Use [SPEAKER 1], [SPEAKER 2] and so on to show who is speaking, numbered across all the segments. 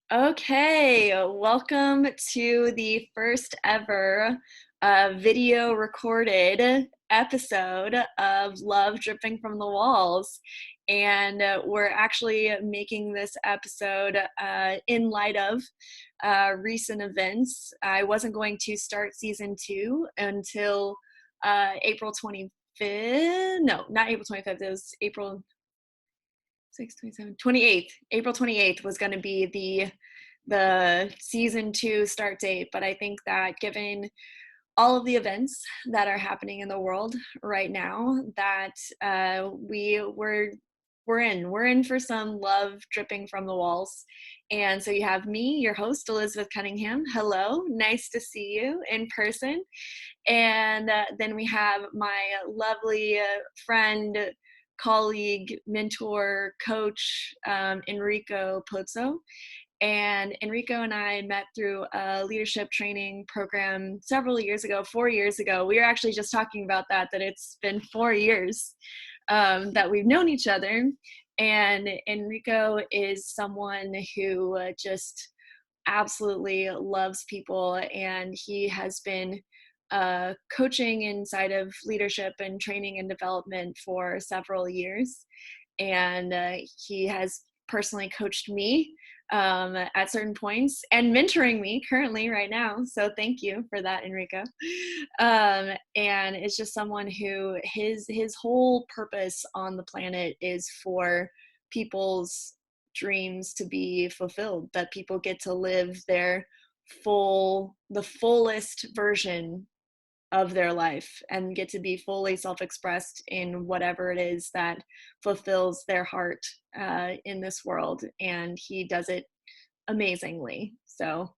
[SPEAKER 1] Okay, welcome to the first ever video recorded episode of Love Dripping from the Walls. And we're actually making this episode in light of recent events. I wasn't going to start season 2 until April 25th. No, not April 25th. It was April 6, 27, 28th. April 28th was going to be the season 2 start date, but I think that given all of the events that are happening in the world right now, that we're in for some love dripping from the walls. And so you have me, your host, Elizabeth Cunningham. Hello, nice to see you in person. And then we have my lovely friend, colleague, mentor, coach, Enrico Pozzo. And Enrico and I met through a leadership training program several years ago, 4 years ago. We were actually just talking about that it's been 4 years that we've known each other. And Enrico is someone who just absolutely loves people, and he has been coaching inside of leadership and training and development for several years. And he has personally coached me at certain points and mentoring me currently right now. So thank you for that, Enrico. And it's just someone who his whole purpose on the planet is for people's dreams to be fulfilled, that people get to live the fullest version of their life and get to be fully self-expressed in whatever it is that fulfills their heart in this world. And he does it amazingly. So,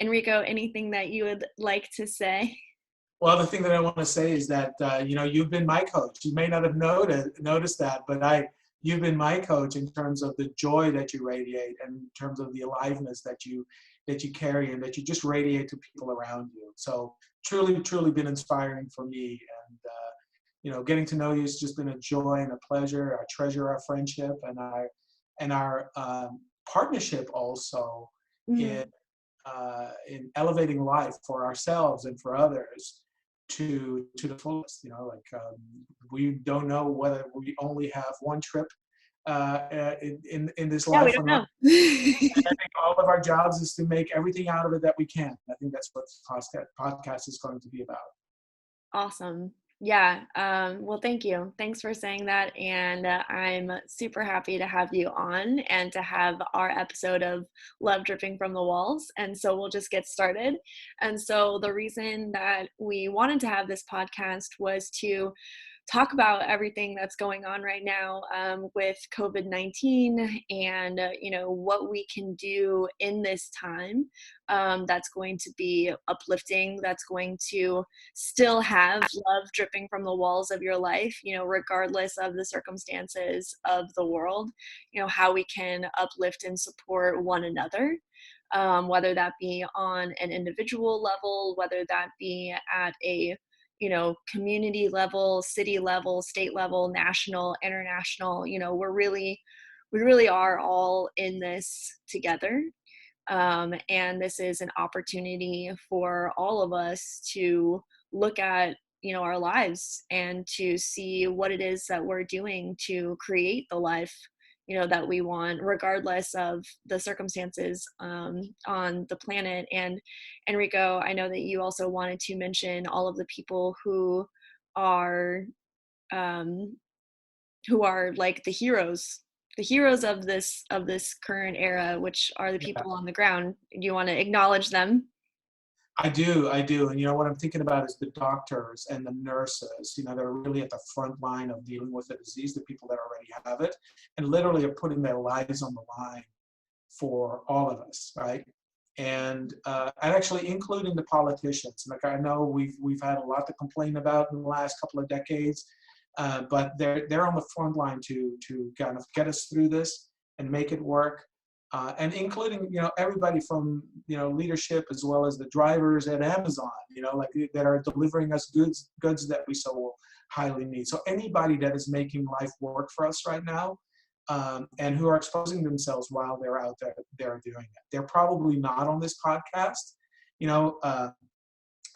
[SPEAKER 1] Enrico, anything that you would like to say?
[SPEAKER 2] Well, the thing that I want to say is that, you've been my coach. You may not have noticed that, but you've been my coach in terms of the joy that you radiate and in terms of the aliveness that you carry and that you just radiate to people around you. So truly been inspiring for me. And, getting to know you has just been a joy and a pleasure. I treasure our friendship and our partnership also
[SPEAKER 1] Mm-hmm.
[SPEAKER 2] in elevating life for ourselves and for others to the fullest. We don't know whether we only have one trip in this
[SPEAKER 1] Yeah, we
[SPEAKER 2] life or
[SPEAKER 1] don't
[SPEAKER 2] not.
[SPEAKER 1] know.
[SPEAKER 2] And I think all of our jobs is to make everything out of it that we can. I think that's what this podcast is going to be about.
[SPEAKER 1] Awesome. Yeah. Well, thank you. Thanks for saying that. And I'm super happy to have you on and to have our episode of Love Dripping from the Walls. And so we'll just get started. And so the reason that we wanted to have this podcast was to talk about everything that's going on right now with COVID-19 and, what we can do in this time that's going to be uplifting, that's going to still have love dripping from the walls of your life, regardless of the circumstances of the world, how we can uplift and support one another. Whether that be on an individual level, whether that be at a community level, city level, state level, national, international, we really are all in this together. And this is an opportunity for all of us to look at, our lives and to see what it is that we're doing to create the life, that we want, regardless of the circumstances on the planet. And Enrico, I know that you also wanted to mention all of the people are um, who are like the heroes of this current era, which are the
[SPEAKER 2] Yeah.
[SPEAKER 1] people on the ground. Do you want to acknowledge them?
[SPEAKER 2] I do. And what I'm thinking about is the doctors and the nurses, they're really at the front line of dealing with the disease, the people that already have it, and literally are putting their lives on the line for all of us, right? And actually including the politicians. Like, I know we've had a lot to complain about in the last couple of decades, but they're on the front line to kind of get us through this and make it work. And including, everybody from, leadership as well as the drivers at Amazon, that are delivering us goods that we so highly need. So anybody that is making life work for us right now, and who are exposing themselves while they're out there, they're doing it. They're probably not on this podcast, you know,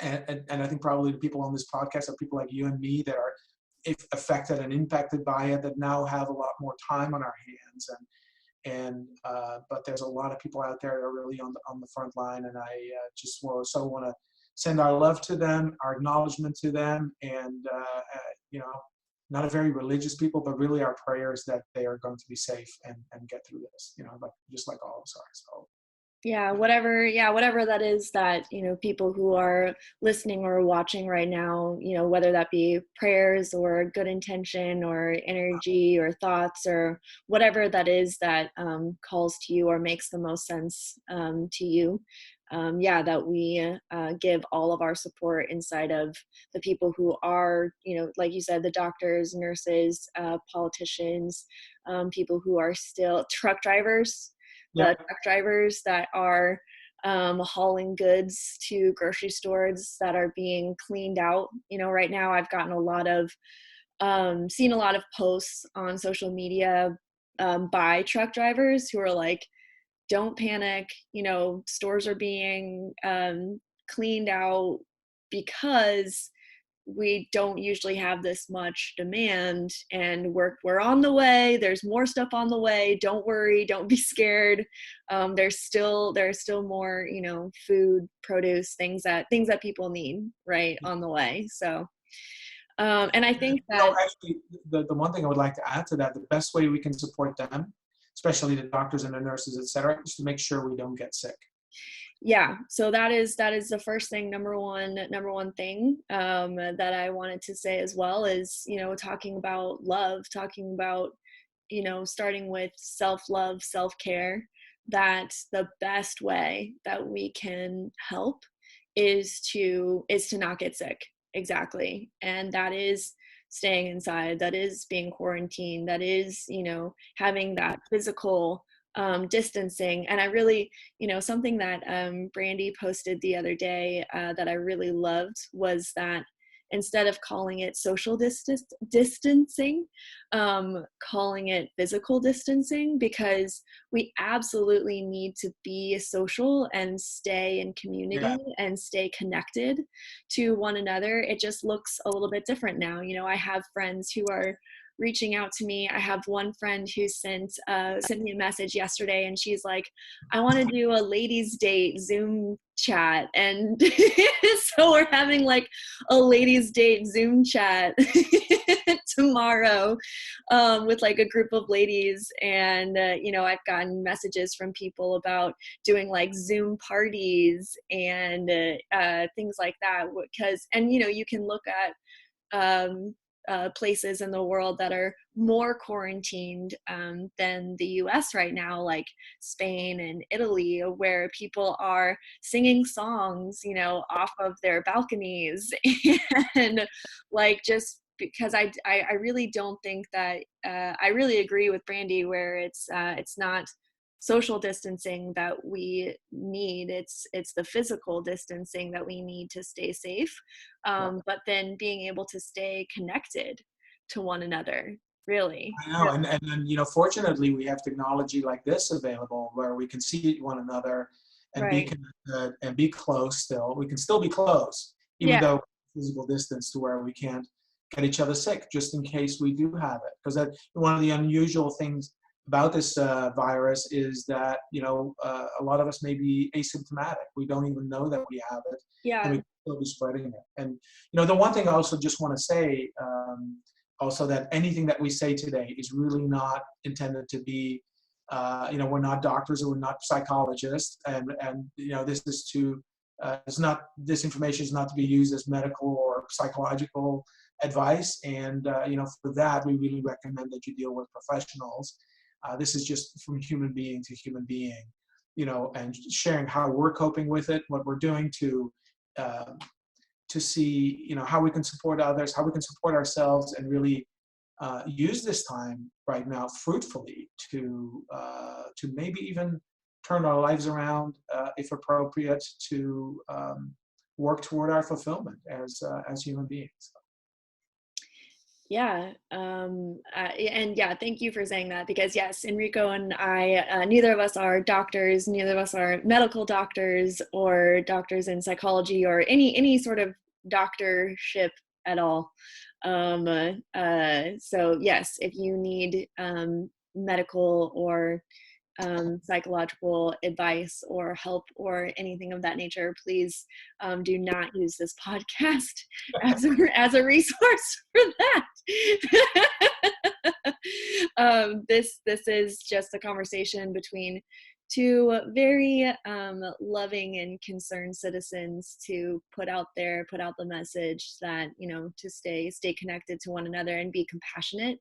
[SPEAKER 2] and I think probably the people on this podcast are people like you and me that are affected and impacted by it, that now have a lot more time on our hands. But there's a lot of people out there that are really on the front line, and I just want to send our love to them, our acknowledgement to them, and you know, not a very religious people, but really our prayers that they are going to be safe and get through this, you know, like just like all of us are. So
[SPEAKER 1] whatever that is that, people who are listening or watching right now, whether that be prayers or good intention or energy or thoughts or whatever that is that calls to you or makes the most sense to you, that we give all of our support inside of the people who are, like you said, the doctors, nurses, politicians, people who are still truck drivers, the
[SPEAKER 2] yeah,
[SPEAKER 1] truck drivers that are hauling goods to grocery stores that are being cleaned out. Right now I've gotten seen a lot of posts on social media by truck drivers who are like, don't panic, stores are being cleaned out because we don't usually have this much demand, and we're on the way. There's more stuff on the way. Don't worry, don't be scared. There's still more, food, produce, things that people need, right, on the way. So and I think that
[SPEAKER 2] actually, the one thing I would like to add to that, the best way we can support them, especially the doctors and the nurses, et cetera, is to make sure we don't get sick.
[SPEAKER 1] so that is the first thing, number one thing that I wanted to say as well is, talking about love, talking about, starting with self-love, self-care, that the best way that we can help is to not get sick. Exactly. And that is staying inside, that is being quarantined, that is, having that physical distancing. And I really, something that Brandy posted the other day that I really loved was that instead of calling it social distancing, calling it physical distancing, because we absolutely need to be social and stay in community
[SPEAKER 2] Yeah.
[SPEAKER 1] and stay connected to one another. It just looks a little bit different now. I have friends who are reaching out to me. I have one friend who sent me a message yesterday, and she's like, I want to do a ladies date Zoom chat. And so we're having like a ladies date Zoom chat tomorrow with like a group of ladies. And I've gotten messages from people about doing like Zoom parties and things like that, because you can look at places in the world that are more quarantined than the US right now, like Spain and Italy, where people are singing songs, off of their balconies. And like, just because I really don't think that I really agree with Brandy where it's not social distancing that we need, it's the physical distancing that we need to stay safe, but then being able to stay connected to one another, really.
[SPEAKER 2] I know, and then, fortunately, we have technology like this available where we can see one another and be
[SPEAKER 1] Right.
[SPEAKER 2] connected and be close still. We can still be close, even
[SPEAKER 1] Yeah.
[SPEAKER 2] though physical distance, to where we can't get each other sick, just in case we do have it. Because that one of the unusual things about this virus is that, a lot of us may be asymptomatic. We don't even know that we have it, and
[SPEAKER 1] Yeah.
[SPEAKER 2] we can still be spreading it. And, the one thing I also just want to say, also, that anything that we say today is really not intended to be, we're not doctors or we're not psychologists, and this is this information is not to be used as medical or psychological advice, and for that we really recommend that you deal with professionals. This is just from human being to human being, and sharing how we're coping with it, what we're doing to see, how we can support others, how we can support ourselves, and really use this time right now fruitfully to maybe even turn our lives around, if appropriate, to work toward our fulfillment as human beings.
[SPEAKER 1] Yeah. And yeah, thank you for saying that, because yes, Enrico and I, neither of us are doctors, neither of us are medical doctors or doctors in psychology or any sort of doctorship at all. So yes, if you need medical or psychological advice or help or anything of that nature, please do not use this podcast as a resource for that. This is just a conversation between two very loving and concerned citizens to put out the message that, you know, to stay connected to one another and be compassionate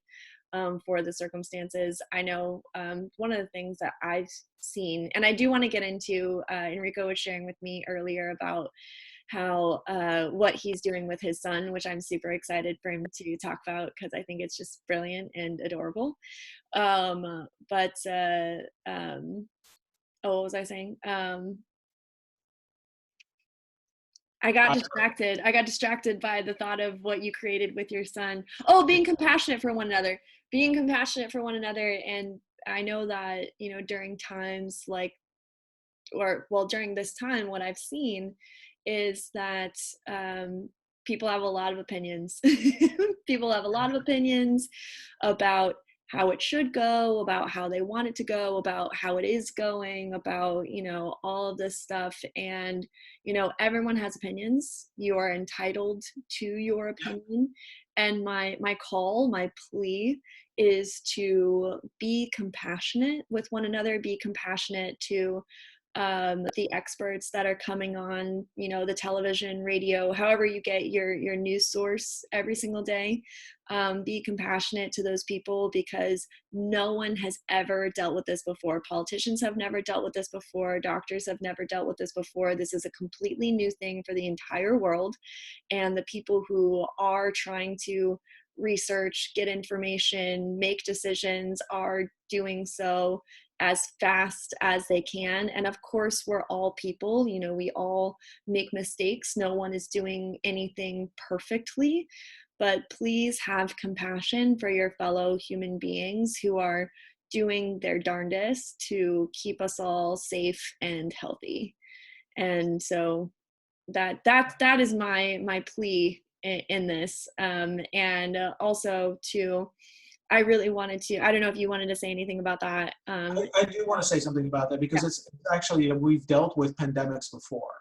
[SPEAKER 1] for the circumstances. I know one of the things that I've seen, and I do want to get into, Enrico was sharing with me earlier about how what he's doing with his son, which I'm super excited for him to talk about because I think it's just brilliant and adorable. But oh, what was I saying? I got distracted. I got distracted by the thought of what you created with your son. Oh, being compassionate for one another. Being compassionate for one another. And I know that, you know, during times like, or well, during this time, what I've seen is that people have a lot of opinions. People have a lot of opinions about how it should go, about how they want it to go, about how it is going, about, you know, all of this stuff. And, you know, everyone has opinions. You are entitled to your opinion. And my call, my plea is to be compassionate with one another, be compassionate to the experts that are coming on, you know, the television, radio, however you get your news source every single day. Be compassionate to those people because no one has ever dealt with this before. Politicians have never dealt with this before. Doctors have never dealt with this before. This is a completely new thing for the entire world. And the people who are trying to research, get information, make decisions are doing so as fast as they can. And of course, we're all people, you know, we all make mistakes. No one is doing anything perfectly, but please have compassion for your fellow human beings who are doing their darndest to keep us all safe and healthy. And so that is my plea in this. And also to, I really wanted to, I don't know if you wanted to say anything about that.
[SPEAKER 2] I do want to say something about that because
[SPEAKER 1] Yeah.
[SPEAKER 2] it's actually, we've dealt with pandemics before.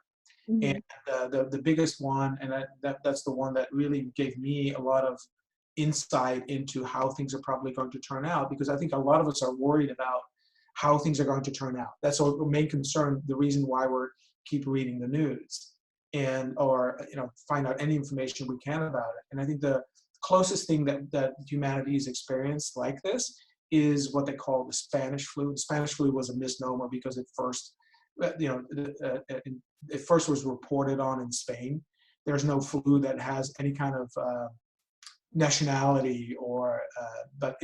[SPEAKER 2] And
[SPEAKER 1] Mm-hmm.
[SPEAKER 2] the biggest one, and that's the one that really gave me a lot of insight into how things are probably going to turn out, because I think a lot of us are worried about how things are going to turn out. That's our main concern, the reason why we're keep reading the news and or find out any information we can about it. And I think the closest thing that humanity has experienced like this is what they call the Spanish flu. The Spanish flu was a misnomer because it first it first was reported on in Spain. There's no flu that has any kind of nationality but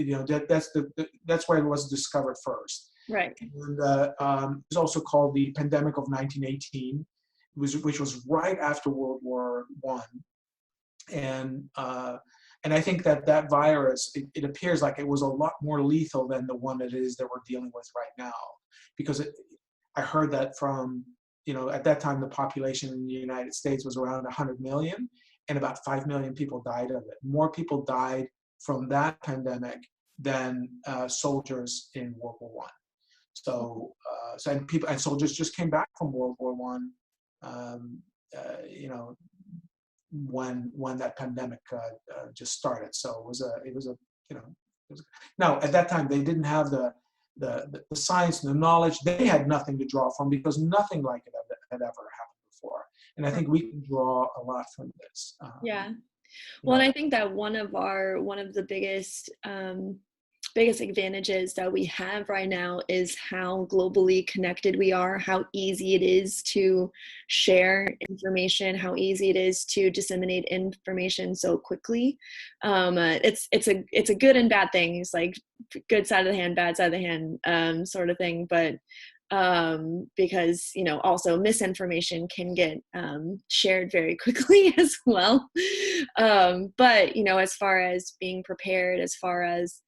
[SPEAKER 2] that's where it was discovered first.
[SPEAKER 1] Right.
[SPEAKER 2] And it was also called the pandemic of 1918, which was right after World War I. And I think that virus, it appears like it was a lot more lethal than the one it is that we're dealing with right now, because I heard that from, at that time, the population in the United States was around 100 million, and about 5 million people died of it. More people died from that pandemic than soldiers in World War One. And soldiers just came back from World War One, when that pandemic just started. So now at that time they didn't have the science and the knowledge. They had nothing to draw from because nothing like it had ever happened before. And I think we can draw a lot from this.
[SPEAKER 1] Yeah. Well, and I think that one of the biggest biggest advantages that we have right now is how globally connected we are, how easy it is to share information, how easy it is to disseminate information so quickly. It's a good and bad thing. It's like good side of the hand, bad side of the hand, sort of thing. But because also misinformation can get shared very quickly as well. But as far as being prepared, as far as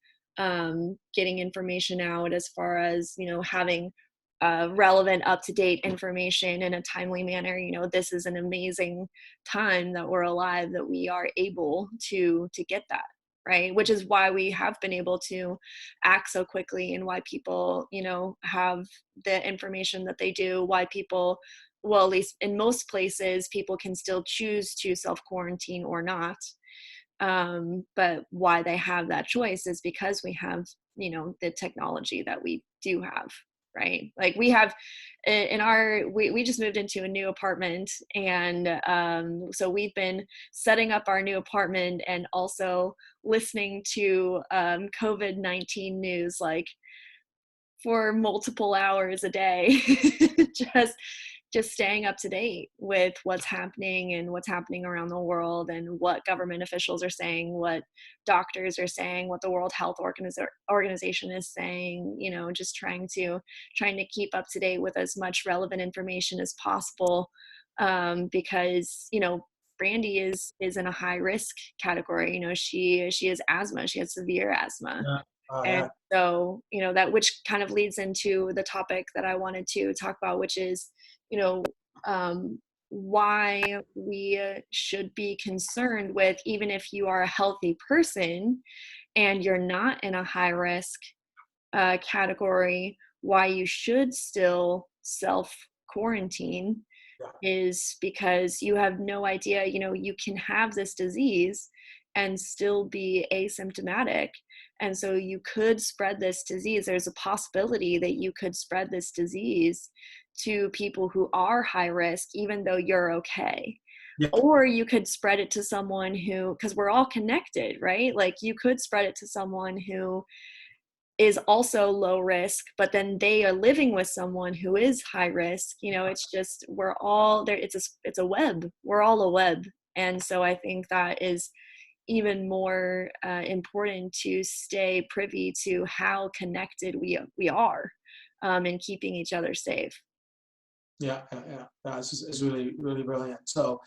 [SPEAKER 1] getting information out, as far as having relevant, up-to-date information in a timely manner, this is an amazing time that we're alive, that we are able to get that, right? Which is why we have been able to act so quickly, and why people have the information that they do, why people, well, at least in most places, people can still choose to self-quarantine or not. But why they have that choice is because we have the technology that we do have, right? Like we have in our we just moved into a new apartment, and so we've been setting up our new apartment and also listening to COVID-19 news like for multiple hours a day. just just staying up to date with what's happening and what's happening around the world, and what government officials are saying, what doctors are saying, what the World Health Organization is saying, just trying to keep up to date with as much relevant information as possible. Because Brandy is in a high risk category. She has asthma, she has severe asthma.
[SPEAKER 2] Yeah. Oh,
[SPEAKER 1] And
[SPEAKER 2] yeah.
[SPEAKER 1] so, that which kind of leads into the topic that I wanted to talk about, which is, you know, why we should be concerned with, even if you are a healthy person and you're not in a high risk category, why you should still self quarantine
[SPEAKER 2] Yeah.
[SPEAKER 1] is because you have no idea, you can have this disease and still be asymptomatic. And so you could spread this disease. There's a possibility that you could spread this disease to people who are high risk, even though you're okay.
[SPEAKER 2] Yeah.
[SPEAKER 1] Or you could spread it to someone who, because we're all connected, right? Like you could spread it to someone who is also low risk, but then they are living with someone who is high risk. It's just, we're all there. It's a web. We're all a web. And so I think that is even more important to stay privy to how connected we are, and keeping each other safe.
[SPEAKER 2] Yeah, yeah, yeah. It's really, really brilliant. So,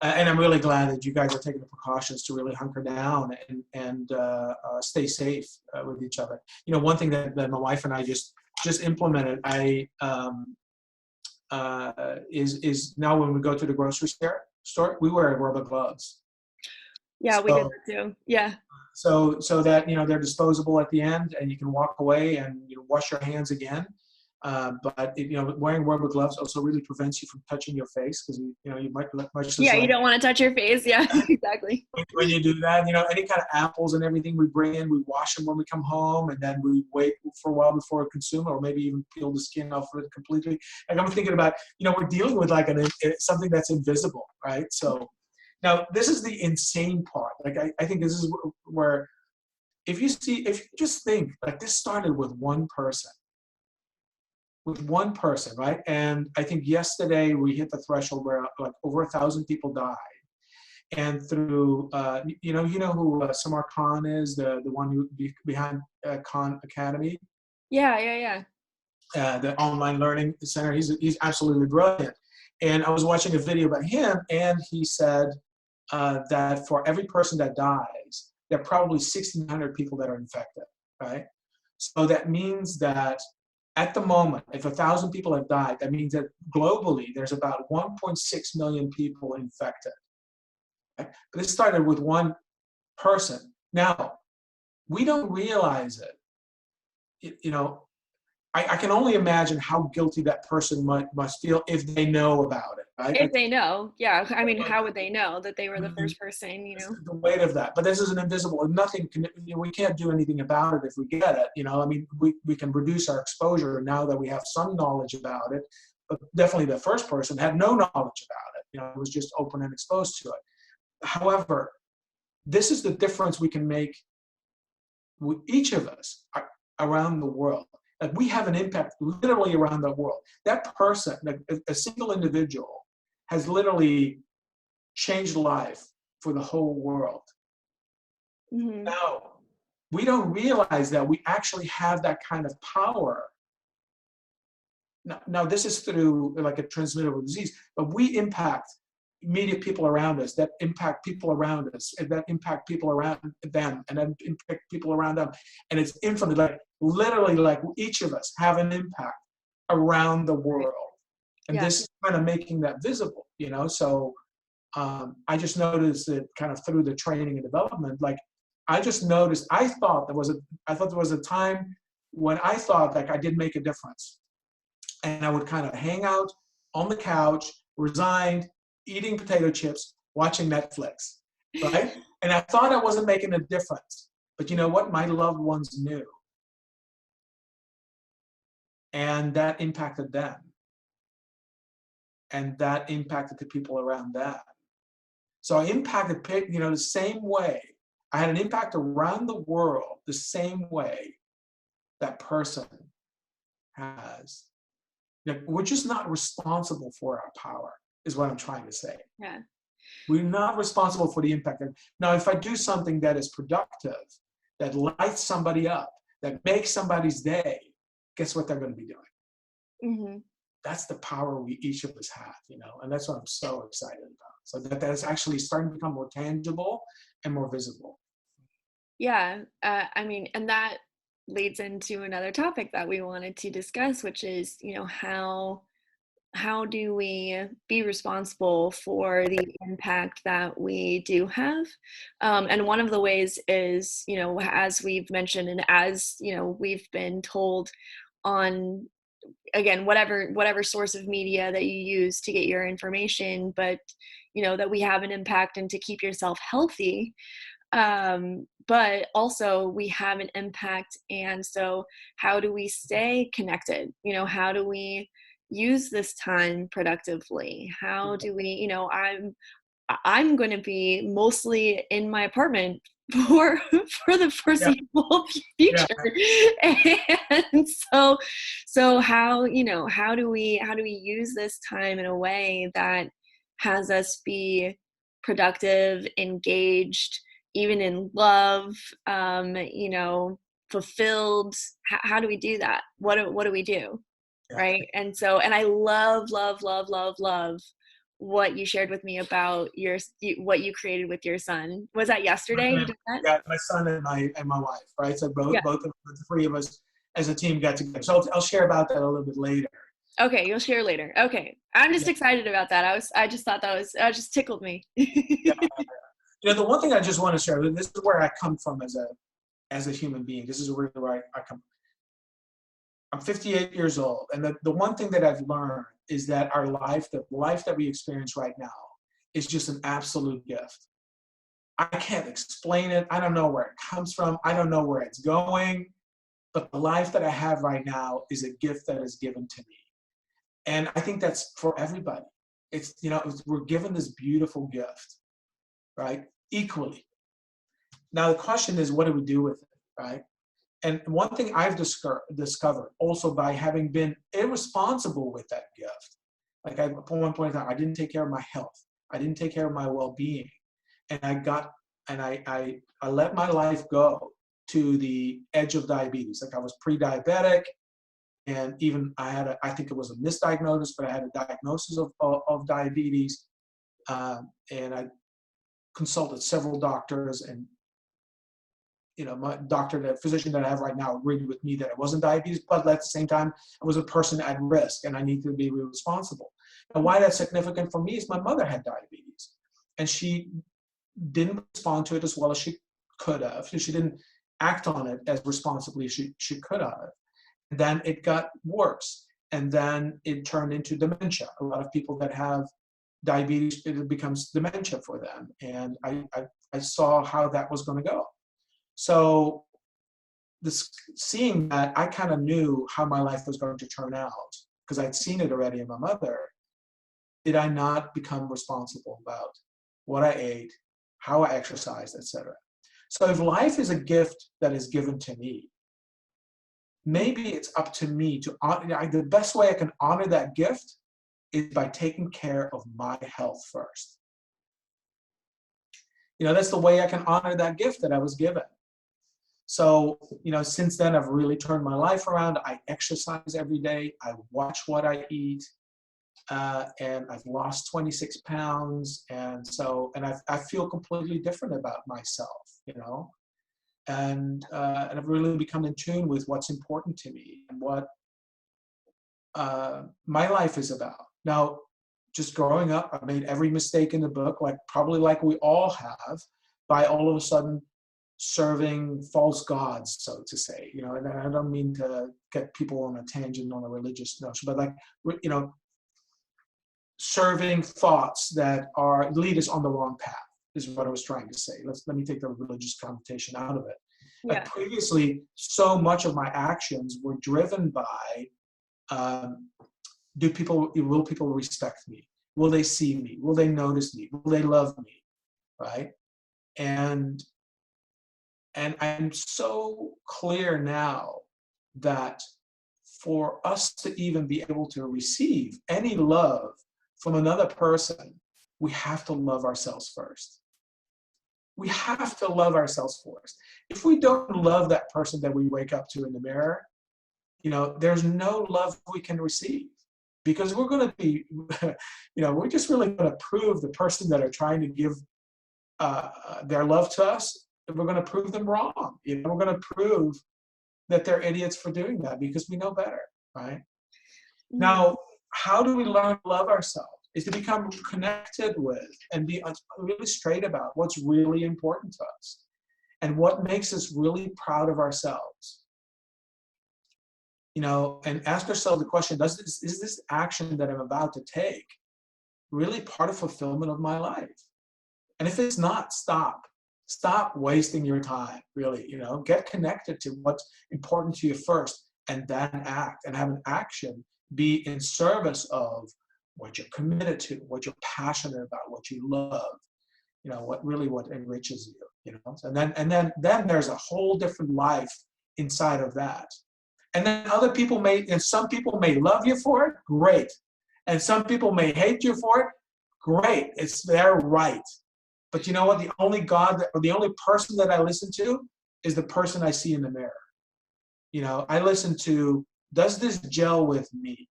[SPEAKER 2] and I'm really glad that you guys are taking the precautions to really hunker down and stay safe with each other. One thing that my wife and I just implemented, is now when we go to the grocery store, we wear rubber gloves.
[SPEAKER 1] Yeah, we did
[SPEAKER 2] So,
[SPEAKER 1] that too. Yeah.
[SPEAKER 2] so that they're disposable at the end, and you can walk away and wash your hands again. But wearing rubber gloves also really prevents you from touching your face, because you might much as
[SPEAKER 1] Yeah, you
[SPEAKER 2] like
[SPEAKER 1] don't want to touch your face. Yeah, exactly.
[SPEAKER 2] when you do that, any kind of apples and everything we bring in, we wash them when we come home, and then we wait for a while before we consume, or maybe even peel the skin off of it completely. Like I'm thinking about, we're dealing with like something that's invisible, right? So now this is the insane part. Like I think this is where if you just think like this started with one person. Right? And I think yesterday we hit the threshold where like over 1,000 people died. And through, who Samar Khan is, the one who behind Khan Academy,
[SPEAKER 1] Yeah, yeah, yeah.
[SPEAKER 2] the online learning center. He's absolutely brilliant. And I was watching a video about him, and he said that for every person that dies, there are probably 1,600 people that are infected, right? So that means that at the moment, if 1,000 people have died, that means that globally there's about 1.6 million people infected. Right? But this started with one person. Now, we don't realize it. I can only imagine how guilty that person must feel if they know about it, right?
[SPEAKER 1] If they know, yeah. I mean, how would they know that they were the first person,
[SPEAKER 2] The weight of that. But this is an invisible, nothing can, we can't do anything about it if we get it. I mean, we can reduce our exposure now that we have some knowledge about it, but definitely the first person had no knowledge about it. It was just open and exposed to it. However, this is the difference we can make each of us are around the world. Like we have an impact literally around the world. That person, like a single individual, has literally changed life for the whole world.
[SPEAKER 1] Hmm.
[SPEAKER 2] Now, we don't realize that we actually have that kind of power. Now this is through like a transmittable disease, but we impact immediate people around us, that impact people around us, and that impact people around them, and then impact people around them. And it's infinite, like literally like each of us have an impact around the
[SPEAKER 1] Right.
[SPEAKER 2] world. And
[SPEAKER 1] Yeah.
[SPEAKER 2] this is kind of making that visible, you know? So I just noticed that kind of through the training and development, like I just noticed, I thought there was a time when I thought like I did make a difference. And I would kind of hang out on the couch, resigned, eating potato chips, watching Netflix, right? And I thought I wasn't making a difference. But you know what? My loved ones knew. And that impacted them. And that impacted the people around them. So I impacted, the same way. I had an impact around the world the same way that person has. We're just not responsible for our power, is what I'm trying to say.
[SPEAKER 1] Yeah.
[SPEAKER 2] We're not responsible for the impact. Now, if I do something that is productive, that lights somebody up, that makes somebody's day, guess what they're going to be doing?
[SPEAKER 1] Hmm.
[SPEAKER 2] That's the power we each of us have, and that's what I'm so excited about. So that is actually starting to become more tangible and more visible.
[SPEAKER 1] Yeah. I mean, and that leads into another topic that we wanted to discuss, which is, how do we be responsible for the impact that we do have? And one of the ways is, as we've mentioned, and as we've been told on, again, whatever source of media that you use to get your information, but that we have an impact and to keep yourself healthy. But also we have an impact, and so how do we stay connected? How do we use this time productively? How do we, I'm going to be mostly in my apartment for for the
[SPEAKER 2] Yeah,
[SPEAKER 1] foreseeable
[SPEAKER 2] yeah,
[SPEAKER 1] future. And so how do we use this time in a way that has us be productive, engaged, even in love, fulfilled? How do we do that? What do we do?
[SPEAKER 2] yeah.
[SPEAKER 1] Right. And I love, love, love, love, love what you shared with me about what you created with your son. Was that yesterday you did that?
[SPEAKER 2] Yeah, my son and my wife, right? So
[SPEAKER 1] Yeah.
[SPEAKER 2] both of the three of us as a team got together. So I'll share about that a little bit later.
[SPEAKER 1] Okay, you'll share later. Okay. I'm just
[SPEAKER 2] Yeah,
[SPEAKER 1] excited about that. I just thought that just tickled me.
[SPEAKER 2] yeah. The one thing I just want to share, this is where I come from as a human being. This is really where I come. I'm 58 years old, and the one thing that I've learned is that the life that we experience right now is just an absolute gift. I can't explain it. I don't know where it comes from. I don't know where it's going. But the life that I have right now is a gift that is given to me. And I think that's for everybody. We're given this beautiful gift, right? Equally. Now, the question is, what do we do with it, right? And one thing I've discovered also by having been irresponsible with that gift, like at one point in time, I didn't take care of my health. I didn't take care of my well-being. And I let my life go to the edge of diabetes. Like I was pre-diabetic, and even I think it was a misdiagnosis, but I had a diagnosis of diabetes. And I consulted several doctors, and my the physician that I have right now agreed with me that it wasn't diabetes, but at the same time, I was a person at risk and I need to be responsible. And why that's significant for me is my mother had diabetes, and she didn't respond to it as well as she could have. She didn't act on it as responsibly as she could have. And then it got worse. And then it turned into dementia. A lot of people that have diabetes, it becomes dementia for them. And I saw how that was going to go. So seeing that, I kind of knew how my life was going to turn out because I'd seen it already in my mother. Did I not become responsible about what I ate, how I exercised, etc.? So if life is a gift that is given to me, maybe it's up to me to honor. The best way I can honor that gift is by taking care of my health first. That's the way I can honor that gift that I was given. So, since then, I've really turned my life around. I exercise every day. I watch what I eat. And I've lost 26 pounds. And I feel completely different about myself. And I've really become in tune with what's important to me and what my life is about. Now, just growing up, I made every mistake in the book, probably like we all have, by all of a sudden serving false gods, so to say. And I don't mean to get people on a tangent on a religious notion, but serving thoughts that lead us on the wrong path is what I was trying to say. Let me take the religious connotation out of it.
[SPEAKER 1] Yeah.
[SPEAKER 2] Previously, so much of my actions were driven by, will people respect me? Will they see me? Will they notice me? Will they love me? Right? And I'm so clear now that for us to even be able to receive any love from another person, we have to love ourselves first. We have to love ourselves first. If we don't love that person that we wake up to in the mirror, there's no love we can receive, because we're going to be, we're just really going to prove the person that are trying to give their love to us. We're going to prove them wrong. We're going to prove that they're idiots for doing that because we know better, right? Mm-hmm. Now, how do we learn to love ourselves? Is to become connected with and be really straight about what's really important to us and what makes us really proud of ourselves. And ask ourselves the question, is this action that I'm about to take really part of fulfillment of my life? And if it's not, stop. Stop wasting your time, really. Get connected to what's important to you first, and then act, and have an action be in service of what you're committed to, what you're passionate about, what you love, what enriches you, And then there's a whole different life inside of that. And then some people may love you for it, great. And some people may hate you for it, great. It's their right. But you know what? The only person that I listen to is the person I see in the mirror. I listen to, does this gel with me?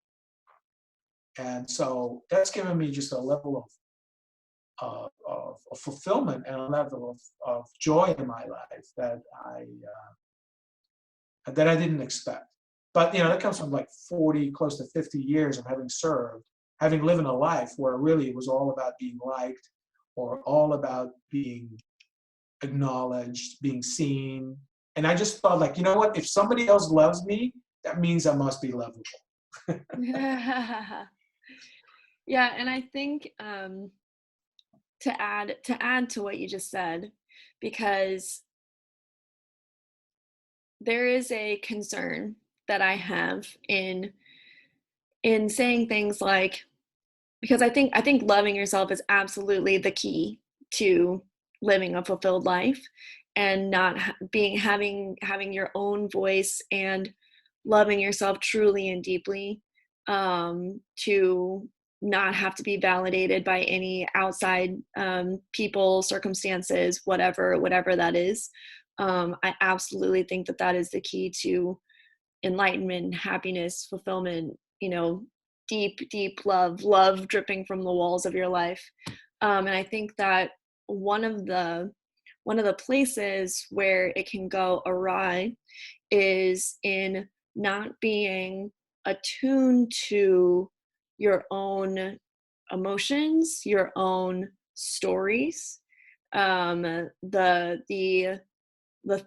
[SPEAKER 2] And so that's given me just a level of fulfillment and a level of joy in my life that I didn't expect. But that comes from 40, close to 50 years of having lived in a life where really it was all about being liked, or all about being acknowledged, being seen. And I just thought, you know what? If somebody else loves me, that means I must be lovable.
[SPEAKER 1] Yeah, and I think to add to what you just said, because there is a concern that I have in saying things like, because I think loving yourself is absolutely the key to living a fulfilled life, and not having your own voice and loving yourself truly and deeply, to not have to be validated by any outside people, circumstances, whatever that is. I absolutely think that is the key to enlightenment, happiness, fulfillment, deep love dripping from the walls of your life. And I think that one of the places where it can go awry is in not being attuned to your own emotions, your own stories, the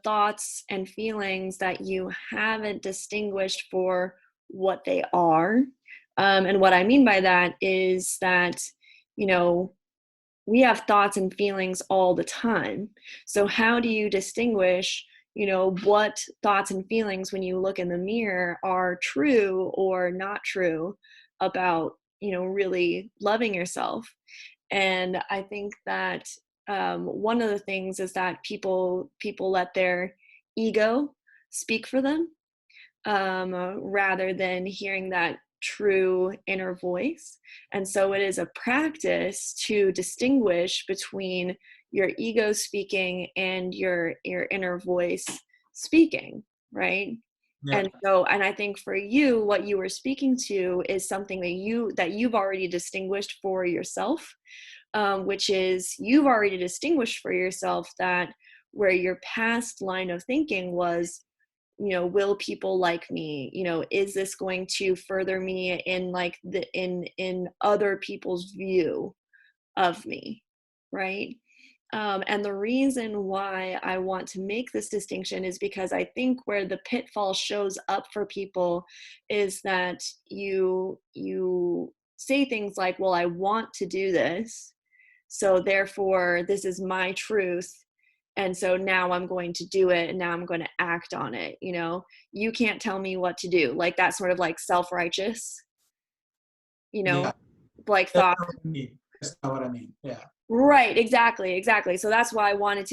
[SPEAKER 1] thoughts and feelings that you haven't distinguished for what they are. And what I mean by that is that, we have thoughts and feelings all the time. So how do you distinguish, what thoughts and feelings when you look in the mirror are true or not true about, really loving yourself? And I think that one of the things is that people let their ego speak for them, rather than hearing that true inner voice. And so it is a practice to distinguish between your ego speaking and your inner voice speaking, right?
[SPEAKER 2] Yeah.
[SPEAKER 1] And I think for you, what you were speaking to is something that you've already distinguished for yourself, which is you've already distinguished for yourself that where your past line of thinking was, will people like me? Is this going to further me in like in other people's view of me, right? And the reason why I want to make this distinction is because I think where the pitfall shows up for people is that you say things like, well, I want to do this, so therefore this is my truth, and so now I'm going to do it, and now I'm going to act on it. You can't tell me what to do, like that sort of like self-righteous, you
[SPEAKER 2] Yeah.
[SPEAKER 1] know like
[SPEAKER 2] That's
[SPEAKER 1] thought.
[SPEAKER 2] not what I mean. That's not what I mean. Yeah.
[SPEAKER 1] Right, exactly. So that's why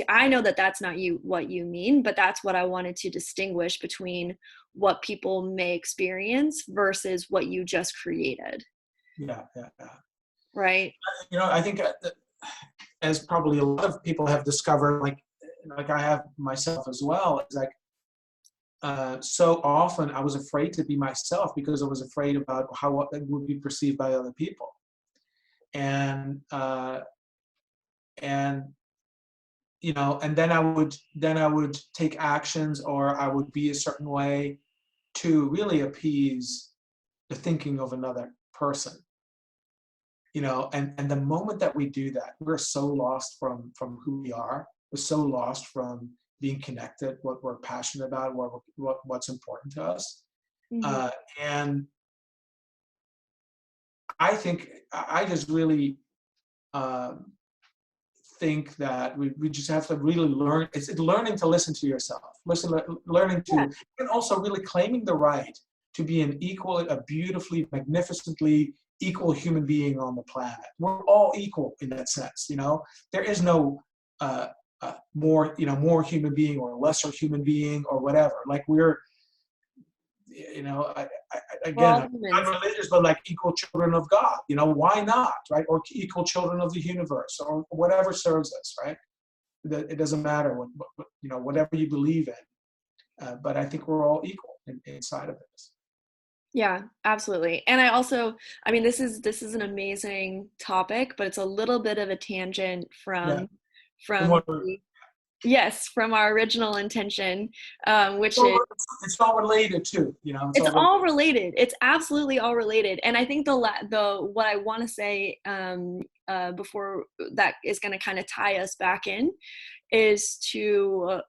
[SPEAKER 1] I know that that's not what you mean, but that's what I wanted to distinguish between what people may experience versus what you just created,
[SPEAKER 2] Yeah. Yeah. Yeah.
[SPEAKER 1] right?
[SPEAKER 2] I think as probably a lot of people have discovered, like I have myself as well, it's like so often I was afraid to be myself because I was afraid about how it would be perceived by other people. And and and then I would take actions, or I would be a certain way to really appease the thinking of another person. And the moment that we do that, we're so lost from who we are. We're so lost from being connected, what we're passionate about, what's important to us.
[SPEAKER 1] Hmm.
[SPEAKER 2] And I think I just really um, think that we just have to really learn. It's learning to listen to yourself, learning
[SPEAKER 1] Yeah.
[SPEAKER 2] to, and also really claiming the right to be a beautifully, magnificently equal human being on the planet. We're all equal in that sense. There is no more human being or lesser human being or whatever. Like we're,
[SPEAKER 1] We're
[SPEAKER 2] again,
[SPEAKER 1] all
[SPEAKER 2] I'm
[SPEAKER 1] humans.
[SPEAKER 2] not religious, but like equal children of God. Why not, right? Or equal children of the universe, or whatever serves us, right? It doesn't matter whatever you believe in. But I think we're all equal inside of this.
[SPEAKER 1] Yeah, absolutely. And I mean, this is an amazing topic, but it's a little bit of a tangent
[SPEAKER 2] Yeah. And
[SPEAKER 1] from
[SPEAKER 2] what
[SPEAKER 1] the, yes, from our original intention, which
[SPEAKER 2] well,
[SPEAKER 1] is
[SPEAKER 2] it's all related too. It's
[SPEAKER 1] it's
[SPEAKER 2] all related.
[SPEAKER 1] all related. It's absolutely all related. And I think the what I want to say, before that is going to kind of tie us back in, is to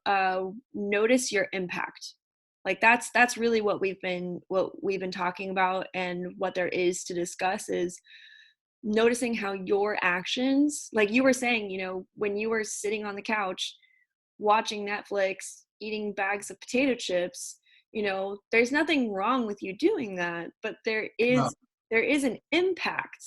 [SPEAKER 1] notice your impact. Like that's really what we've been talking about, and what there is to discuss is noticing how your actions, like you were saying, when you were sitting on the couch watching Netflix, eating bags of potato chips, there's nothing wrong with you doing that, but there
[SPEAKER 2] No,
[SPEAKER 1] is an impact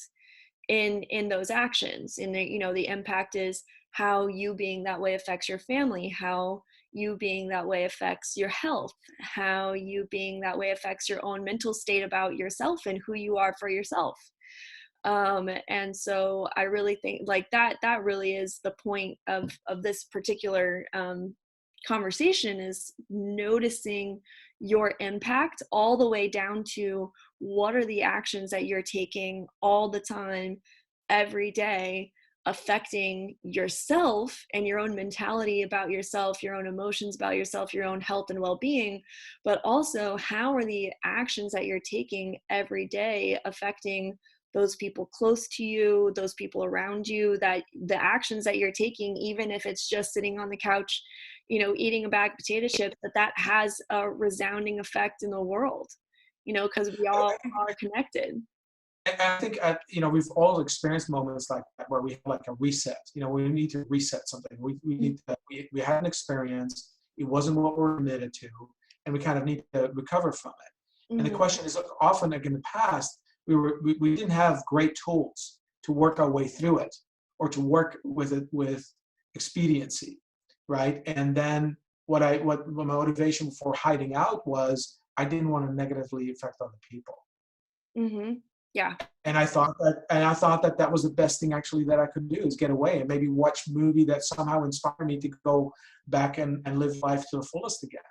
[SPEAKER 1] in those actions. And the impact is how you being that way affects your family, how you being that way affects your health, how you being that way affects your own mental state about yourself and who you are for yourself. And so I really think like that really is the point of this particular conversation, is noticing your impact all the way down to what are the actions that you're taking all the time, every day, affecting yourself and your own mentality about yourself, your own emotions about yourself, your own health and well-being, but also how are the actions that you're taking every day affecting those people close to you, those people around you, that the actions that you're taking, even if it's just sitting on the couch, eating a bag of potato chips, that has a resounding effect in the world, because we all are connected.
[SPEAKER 2] I think we've all experienced moments like that where we have like a reset. We need to reset something. We had an experience. It wasn't what we're committed to, and we kind of need to recover from it. And the
[SPEAKER 1] Mm-hmm.
[SPEAKER 2] question is, often like in the past, we didn't have great tools to work our way through it, or to work with it with expediency, right? And then what my motivation for hiding out was I didn't want to negatively affect other people.
[SPEAKER 1] Mhm. Yeah.
[SPEAKER 2] And I thought that that was the best thing actually that I could do, is get away and maybe watch a movie that somehow inspired me to go back and live life to the fullest again.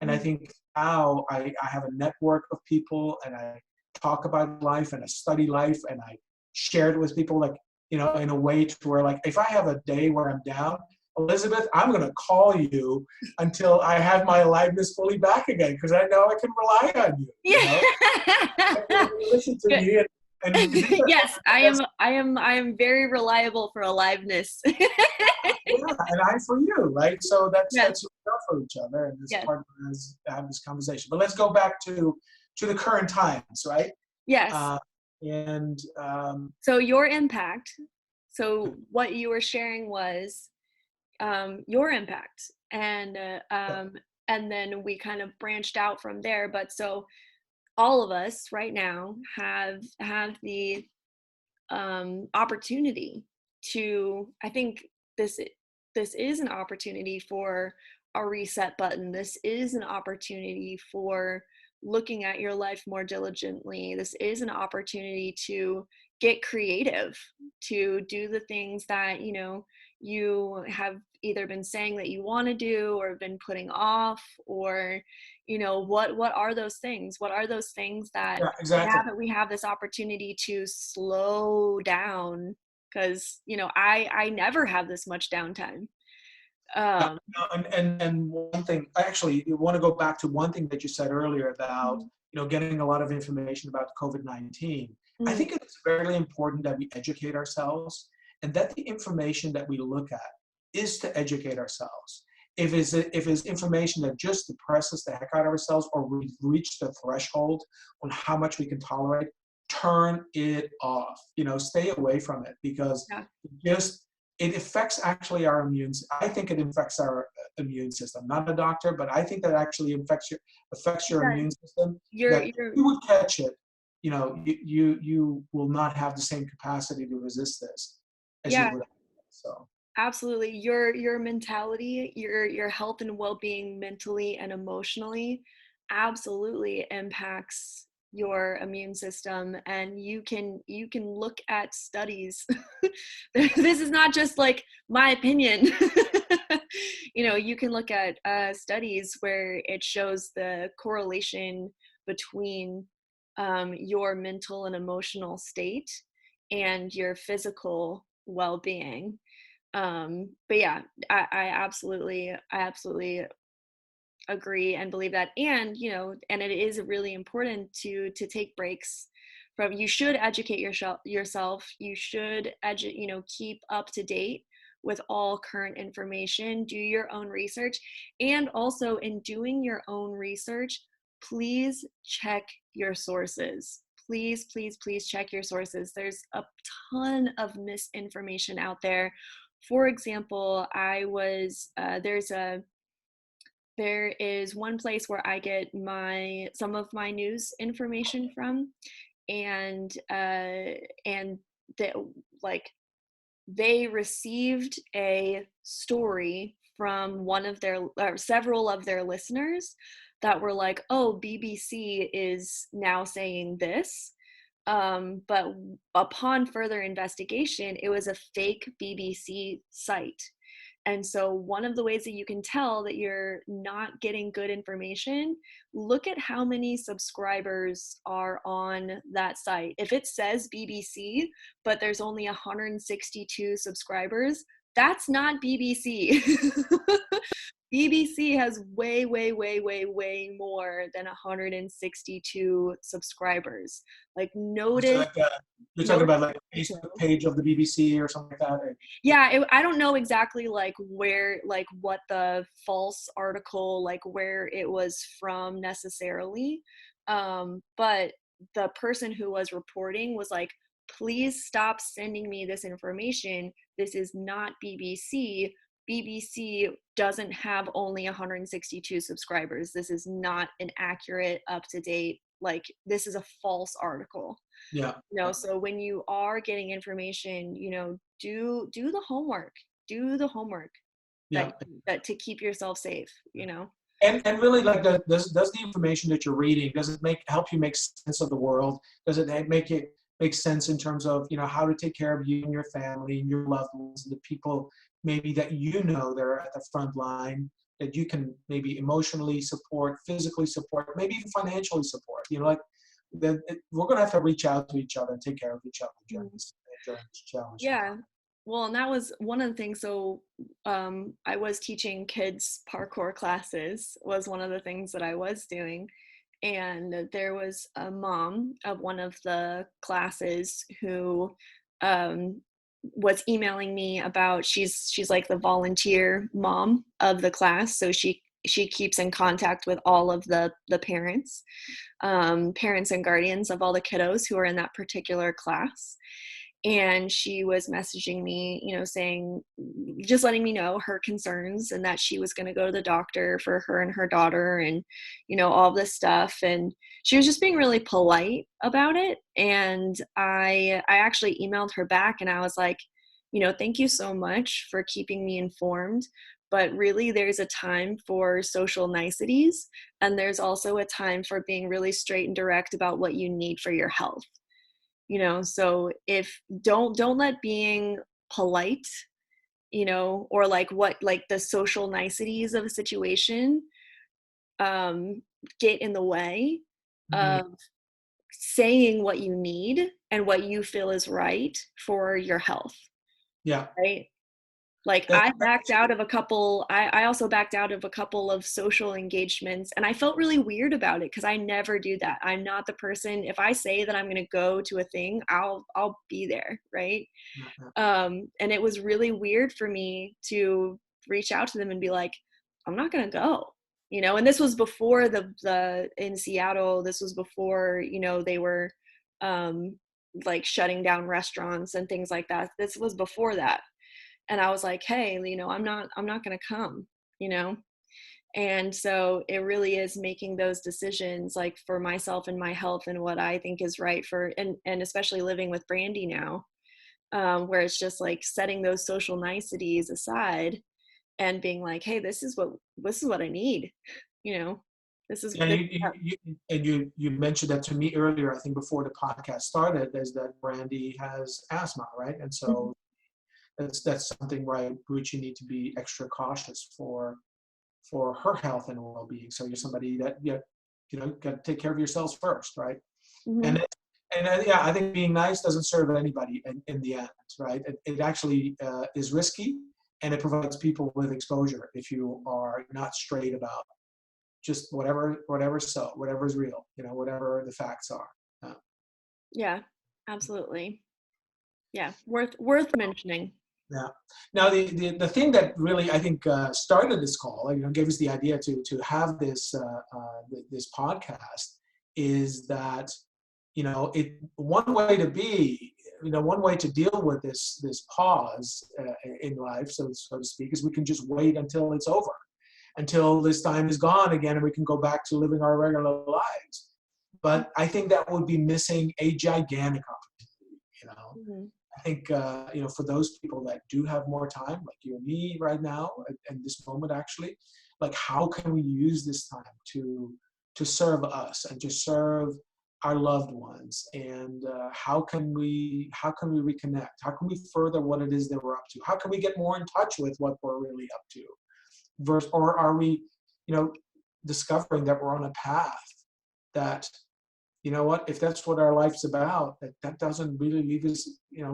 [SPEAKER 2] And I
[SPEAKER 1] Mhm.
[SPEAKER 2] think now I have a network of people, and I talk about life and I study life and I share it with people, like, in a way to where, like, if I have a day where I'm down, Elizabeth, I'm going to call you until I have my aliveness fully back again, because I know I can rely on you,
[SPEAKER 1] Yeah.
[SPEAKER 2] I feel like you listen to
[SPEAKER 1] Good.
[SPEAKER 2] me, and these are
[SPEAKER 1] Yes, I am very reliable for aliveness.
[SPEAKER 2] yeah, and I for you, right? So
[SPEAKER 1] Yes,
[SPEAKER 2] that's what we are for each other, and this
[SPEAKER 1] yes,
[SPEAKER 2] part of us have this conversation. But let's go back to the current times, right?
[SPEAKER 1] yes.
[SPEAKER 2] Uh, and
[SPEAKER 1] So your impact, so what you were sharing was your impact, and then we kind of branched out from there. But so all of us right now have the opportunity to, I think this is an opportunity for a reset button. This is an opportunity for looking at your life more diligently. This is an opportunity to get creative, to do the things that you have either been saying that you want to do or been putting off, or what are those things, that
[SPEAKER 2] yeah, exactly.
[SPEAKER 1] now that we have this opportunity to slow down, because I never have this much downtime.
[SPEAKER 2] Yeah,
[SPEAKER 1] um
[SPEAKER 2] and one thing, actually, you want to go back to one thing that you said earlier about
[SPEAKER 1] mhm,
[SPEAKER 2] getting a lot of information about COVID-19. I
[SPEAKER 1] mhm,
[SPEAKER 2] think it's very important that we educate ourselves, and that the information that we look at is to educate ourselves. If it's information that just depresses the heck out of ourselves, or we've reached the threshold on how much we can tolerate, turn it off. Stay away from it, because
[SPEAKER 1] yeah,
[SPEAKER 2] it just it affects actually our immune. I think it affects our immune system. Not a doctor, but I think that actually affects
[SPEAKER 1] it
[SPEAKER 2] your
[SPEAKER 1] does.
[SPEAKER 2] immune system.
[SPEAKER 1] you're
[SPEAKER 2] That if
[SPEAKER 1] you're
[SPEAKER 2] you would catch it, you will not have the same capacity to resist this as you
[SPEAKER 1] Yeah,
[SPEAKER 2] would. So
[SPEAKER 1] absolutely. Your mentality, your health and well-being mentally and emotionally absolutely impacts your immune system. And you can look at studies. This is not just like my opinion. You can look at studies where it shows the correlation between your mental and emotional state and your physical well-being. But yeah, I absolutely agree and believe that. And and it is really important to take breaks from. You should educate yourself. You should keep up to date with all current information. Do your own research. And also, in doing your own research, please check your sources. Please check your sources. There's a ton of misinformation out there. For example, I was there is one place where I get some of my news information from, and and that, like, they received a story from one of their or several of their listeners that were like, "Oh, BBC is now saying this." But upon further investigation, it was a fake BBC site. And so, one of the ways that you can tell that you're not getting good information, look at how many subscribers are on that site. If it says BBC, but there's only 162 subscribers, that's not BBC. BBC has way, way, way, way, way more than 162 subscribers. Like,
[SPEAKER 2] so
[SPEAKER 1] notice,
[SPEAKER 2] like, you're talking
[SPEAKER 1] notice
[SPEAKER 2] about like
[SPEAKER 1] the
[SPEAKER 2] a Facebook
[SPEAKER 1] details.
[SPEAKER 2] page of the BBC or something like that. Or,
[SPEAKER 1] Yeah, I don't know exactly like where, like what the false article, like where it was from necessarily. But the person who was reporting was like, please stop sending me this information. This is not BBC. BBC doesn't have only 162 subscribers. This is not an accurate, up to date, like, this is a false article.
[SPEAKER 2] yeah, yeah,
[SPEAKER 1] So when you are getting information, do the homework. do the homework
[SPEAKER 2] Yeah.
[SPEAKER 1] that to keep yourself safe, you know?
[SPEAKER 2] And really, like, does the information that you're reading, does it help you make sense of the world? Does it make sense in terms of, how to take care of you and your family and your loved ones and the people maybe that that are at the front line, that you can maybe emotionally support, physically support, maybe even financially support? Like, we're going to have to reach out to each other and take care of each other during this challenging
[SPEAKER 1] Yeah.
[SPEAKER 2] time.
[SPEAKER 1] Well, and that was one of the things. So, I was teaching kids parkour classes, was one of the things that I was doing. And there was a mom of one of the classes who, um, was emailing me about, she's like the volunteer mom of the class. So she keeps in contact with all of the parents, parents and guardians of all the kiddos who are in that particular class. And she was messaging me, saying, just letting me know her concerns and that she was going to go to the doctor for her and her daughter, and all this stuff. And she was just being really polite about it. And I actually emailed her back and I was like, thank you so much for keeping me informed, but really there's a time for social niceties, and there's also a time for being really straight and direct about what you need for your health. So if don't let being polite, or like the social niceties of a situation, um get in the way
[SPEAKER 2] Mhm.
[SPEAKER 1] of saying what you need and what you feel is right for your health,
[SPEAKER 2] Yeah.
[SPEAKER 1] right? Like,
[SPEAKER 2] That's
[SPEAKER 1] I backed out of a couple, I also backed out of a couple of social engagements, and I felt really weird about it because I never do that. I'm not the person, if I say that I'm gonna go to a thing, I'll be there, right?
[SPEAKER 2] yeah,
[SPEAKER 1] And it was really weird for me to reach out to them and be like, I'm not gonna go. And this was before the in Seattle, this was before, they were um like shutting down restaurants and things like that. This was before that. And I was like, hey, I'm not going to come, you know? And so it really is making those decisions, like, for myself and my health and what I think is right for, and especially living with Brandy now, where it's just like setting those social niceties aside and being like, hey, this is what I need, you know, this is
[SPEAKER 2] And
[SPEAKER 1] this.
[SPEAKER 2] you mentioned that to me earlier, I think before the podcast started, is that Brandy has asthma, right? And
[SPEAKER 1] Mhm.
[SPEAKER 2] so that's something, right, which you need to be extra cautious for her health and well-being. So you're somebody that got to take care of yourselves first, right? And
[SPEAKER 1] Mhm.
[SPEAKER 2] it, yeah, I think being nice doesn't serve anybody in the end, right? It actually is risky, and it provides people with exposure if you are not straight about just whatever's real, whatever the facts are. Uh,
[SPEAKER 1] Yeah, absolutely. Yeah, worth mentioning.
[SPEAKER 2] yeah. Now, the thing that really, I think, started this call, gave us the idea to have this podcast, is that, one way to be, one way to deal with this pause in life, so to speak, is we can just wait until it's over, until this time is gone again, and we can go back to living our regular lives. But I think that would be missing a gigantic opportunity.
[SPEAKER 1] Mhm.
[SPEAKER 2] I think, for those people that do have more time, like you and me right now, at this moment, actually, like, how can we use this time to serve us and to serve our loved ones? And how can we reconnect? How can we further what it is that we're up to? How can we get more in touch with what we're really up to? Or are we, discovering that we're on a path that, what, if that's what our life's about, that doesn't really leave us,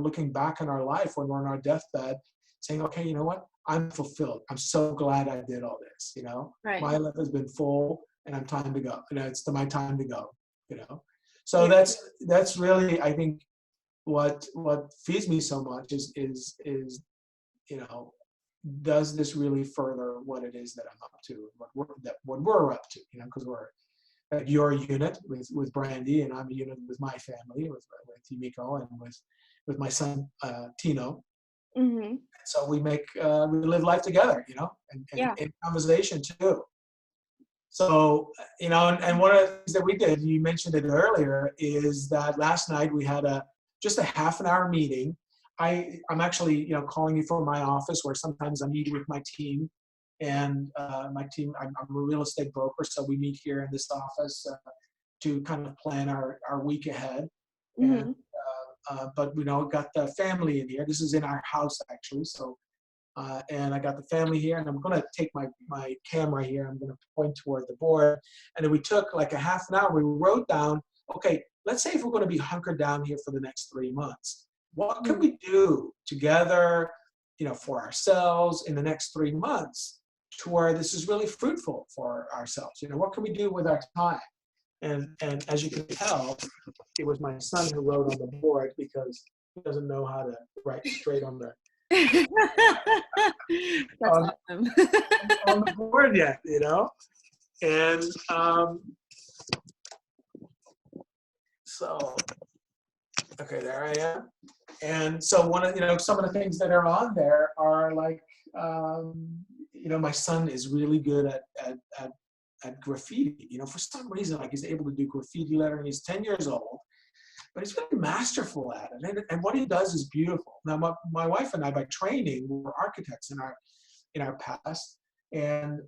[SPEAKER 2] looking back on our life when we're on our deathbed, saying, okay, you know what, I'm fulfilled. I'm so glad I did all this.
[SPEAKER 1] Right.
[SPEAKER 2] My life has been full, and I'm time to go. It's my time to go. You know, so
[SPEAKER 1] Yeah.
[SPEAKER 2] that's really, I think, what feeds me so much is you know, does this really further what it is that I'm up to, what we're up to, because we're, you're a unit with Brandy, and I'm a unit with my family, with Yumiko, and with my son, Tino.
[SPEAKER 1] Mhm.
[SPEAKER 2] So we live life together, and
[SPEAKER 1] Yeah.
[SPEAKER 2] in conversation too. So, and one of the things that we did, you mentioned it earlier, is that last night we had just a half an hour meeting. I'm actually, calling you from my office where sometimes I'm meeting with my team. And my team, I'm a real estate broker, so we meet here in this office to kind of plan our week ahead. And
[SPEAKER 1] Mhm.
[SPEAKER 2] but got the family in here. This is in our house actually, so and I got the family here, and I'm going to take my camera here. I'm going to point toward the board, and then we took like a half an hour. We wrote down, okay, let's say if we're going to be hunkered down here for the next 3 months, what can
[SPEAKER 1] Mhm.
[SPEAKER 2] we do together, for ourselves in the next 3 months to where this is really fruitful for ourselves? What can we do with our time? And as you can tell, it was my son who wrote on the board because he doesn't know how to write straight on the
[SPEAKER 1] That's
[SPEAKER 2] on,
[SPEAKER 1] awesome.
[SPEAKER 2] on the board yet, and so okay, there I am. And so one of some of the things that are on there are like my son is really good at graffiti. For some reason, like he's able to do graffiti lettering. He's 10 years old, but he's very masterful at it. And what he does is beautiful. Now, my wife and I, by training, were architects in our past, and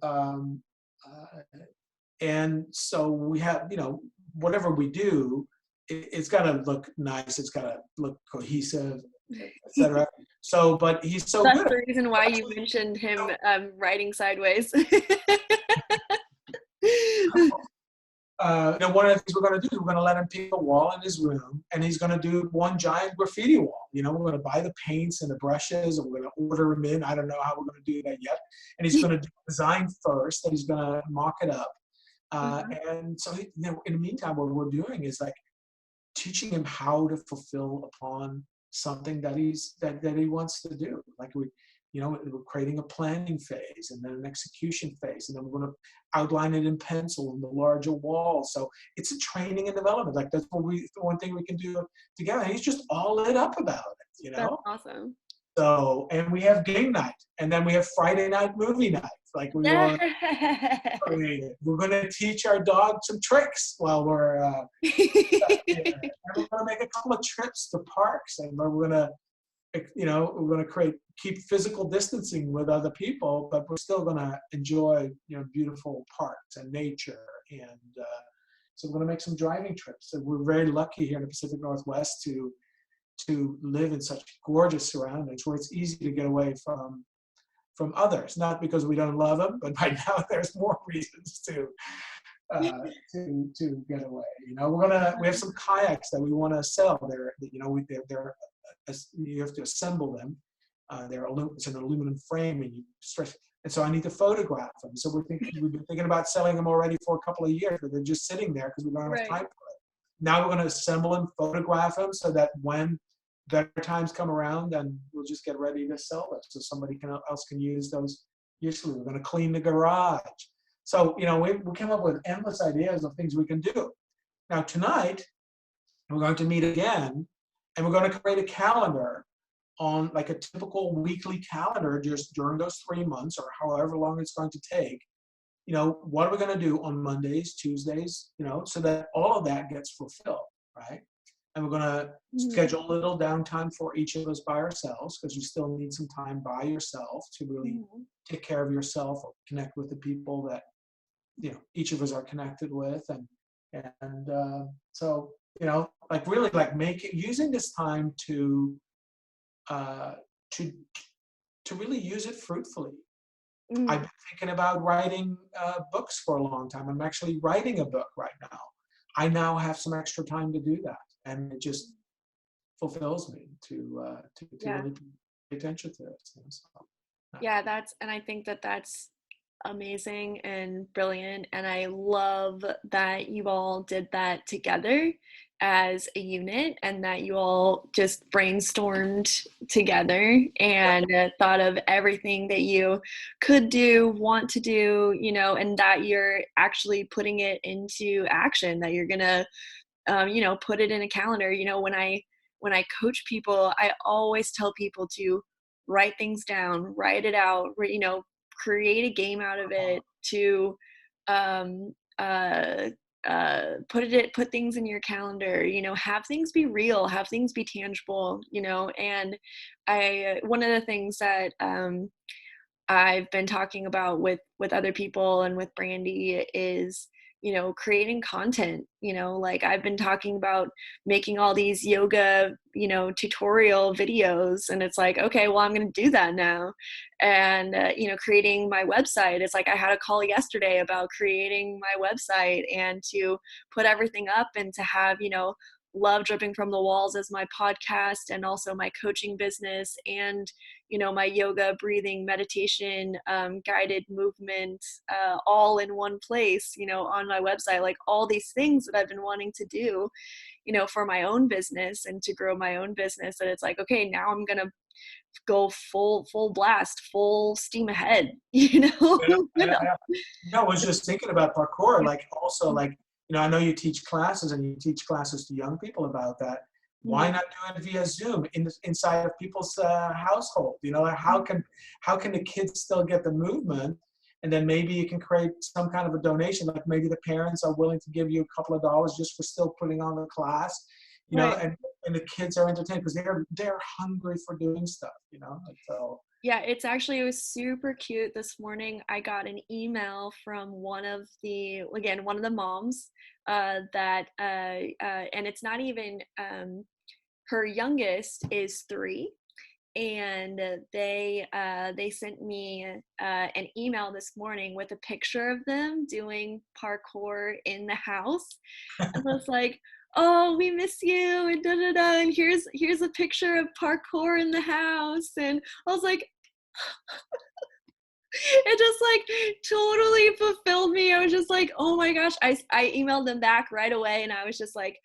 [SPEAKER 2] so we have, whatever we do, it's got to look nice. It's got to look cohesive, etc. So, but he's so
[SPEAKER 1] That's
[SPEAKER 2] good at
[SPEAKER 1] the reason why you
[SPEAKER 2] it.
[SPEAKER 1] mentioned him writing sideways.
[SPEAKER 2] One of the things we're going to do is we're going to let him pick a wall in his room, and he's going to do one giant graffiti wall. We're going to buy the paints and the brushes, and we're going to order them in. I don't know how we're going to do that yet. And he's going to do design first, and he's going to mock it up.
[SPEAKER 1] Mhm.
[SPEAKER 2] And so, in the meantime, what we're doing is like teaching him how to fulfill upon something that he wants to do. Like we're creating a planning phase and then an execution phase, and then we're going to outline it in pencil in the larger wall. So it's a training and development. Like that's one thing we can do together. He's just all lit up about it.
[SPEAKER 1] That's awesome.
[SPEAKER 2] So, and we have game night, and then we have Friday night movie night. Like
[SPEAKER 1] Yeah.
[SPEAKER 2] we're going to teach our dog some tricks while we're yeah. And we're going to make a couple of trips to parks, and we're going to, keep physical distancing with other people, but we're still going to enjoy, beautiful parks and nature. And so we're going to make some driving trips. And we're very lucky here in the Pacific Northwest to live in such gorgeous surroundings where it's easy to get away from others. Not because we don't love them, but by now there's more reasons to get away. We have some kayaks that we want to sell. They're you have to assemble them. It's an aluminum frame, and you stretch. And so I need to photograph them. So we've been thinking about selling them already for a couple of years, but they're just sitting there because we don't have
[SPEAKER 1] Right.
[SPEAKER 2] time for it. Now we're going to assemble them, photograph them, so that when better times come around, then we'll just get ready to sell them, so somebody else can use those usefully. We're going to clean the garage. So we came up with endless ideas of things we can do. Now tonight we're going to meet again, and we're going to create a calendar on like a typical weekly calendar just during those 3 months or however long it's going to take. What are we going to do on Mondays, Tuesdays, so that all of that gets fulfilled, right? And we're going to
[SPEAKER 1] Mhm.
[SPEAKER 2] schedule a little downtime for each of us by ourselves, because you still need some time by yourself to really
[SPEAKER 1] Mhm.
[SPEAKER 2] take care of yourself or connect with the people that each of us are connected with. And so like really like using this time uh, to to really use it fruitfully. I've
[SPEAKER 1] Mhm.
[SPEAKER 2] been thinking about writing books for a long time. I'm actually writing a book right now. I now have some extra time to do that, and it just fulfills me to
[SPEAKER 1] Yeah.
[SPEAKER 2] really pay attention to it. So,
[SPEAKER 1] Yeah, and I think that that's amazing and brilliant. And I love that you all did that together as a unit and that you all just brainstormed together and thought of everything that you could do, want to do, and that you're actually putting it into action, that you're going to put it in a calendar. When I coach people, I always tell people to write things down, write it out, create a game out of it, to um, uh, put things in your calendar, have things be real, have things be tangible, and one of the things that I've been talking about with other people and with Brandy is, creating content, like I've been talking about making all these yoga, tutorial videos, and it's like, okay, well, I'm going to do that now. And, creating my website. It's like I had a call yesterday about creating my website and to put everything up and to have, Love Dripping from the Walls as my podcast, and also my coaching business, and my yoga, breathing, meditation, guided movement, all in one place, on my website, like all these things that I've been wanting to do, for my own business and to grow my own business. And it's like, okay, now I'm going to go full blast, full steam ahead,
[SPEAKER 2] Yeah, I was just thinking about parkour, like also like, I know you teach classes and you teach classes to young people about that. Why not do it via Zoom inside of people's household? How can the kids still get the movement? And then maybe you can create some kind of a donation, like maybe the parents are willing to give you a couple of dollars just for still putting on the class,
[SPEAKER 1] Right.
[SPEAKER 2] and the kids are entertained because they're hungry for doing stuff, so.
[SPEAKER 1] Yeah, it was super cute. This morning I got an email from one of the moms, and it's not even, her youngest is 3, and they sent me an email this morning with a picture of them doing parkour in the house, and I was like, "Oh, we miss you," and da da da, and here's a picture of parkour in the house, and I was like, it just like totally fulfilled me. I was just like, oh my gosh. I emailed them back right away, and I was just like,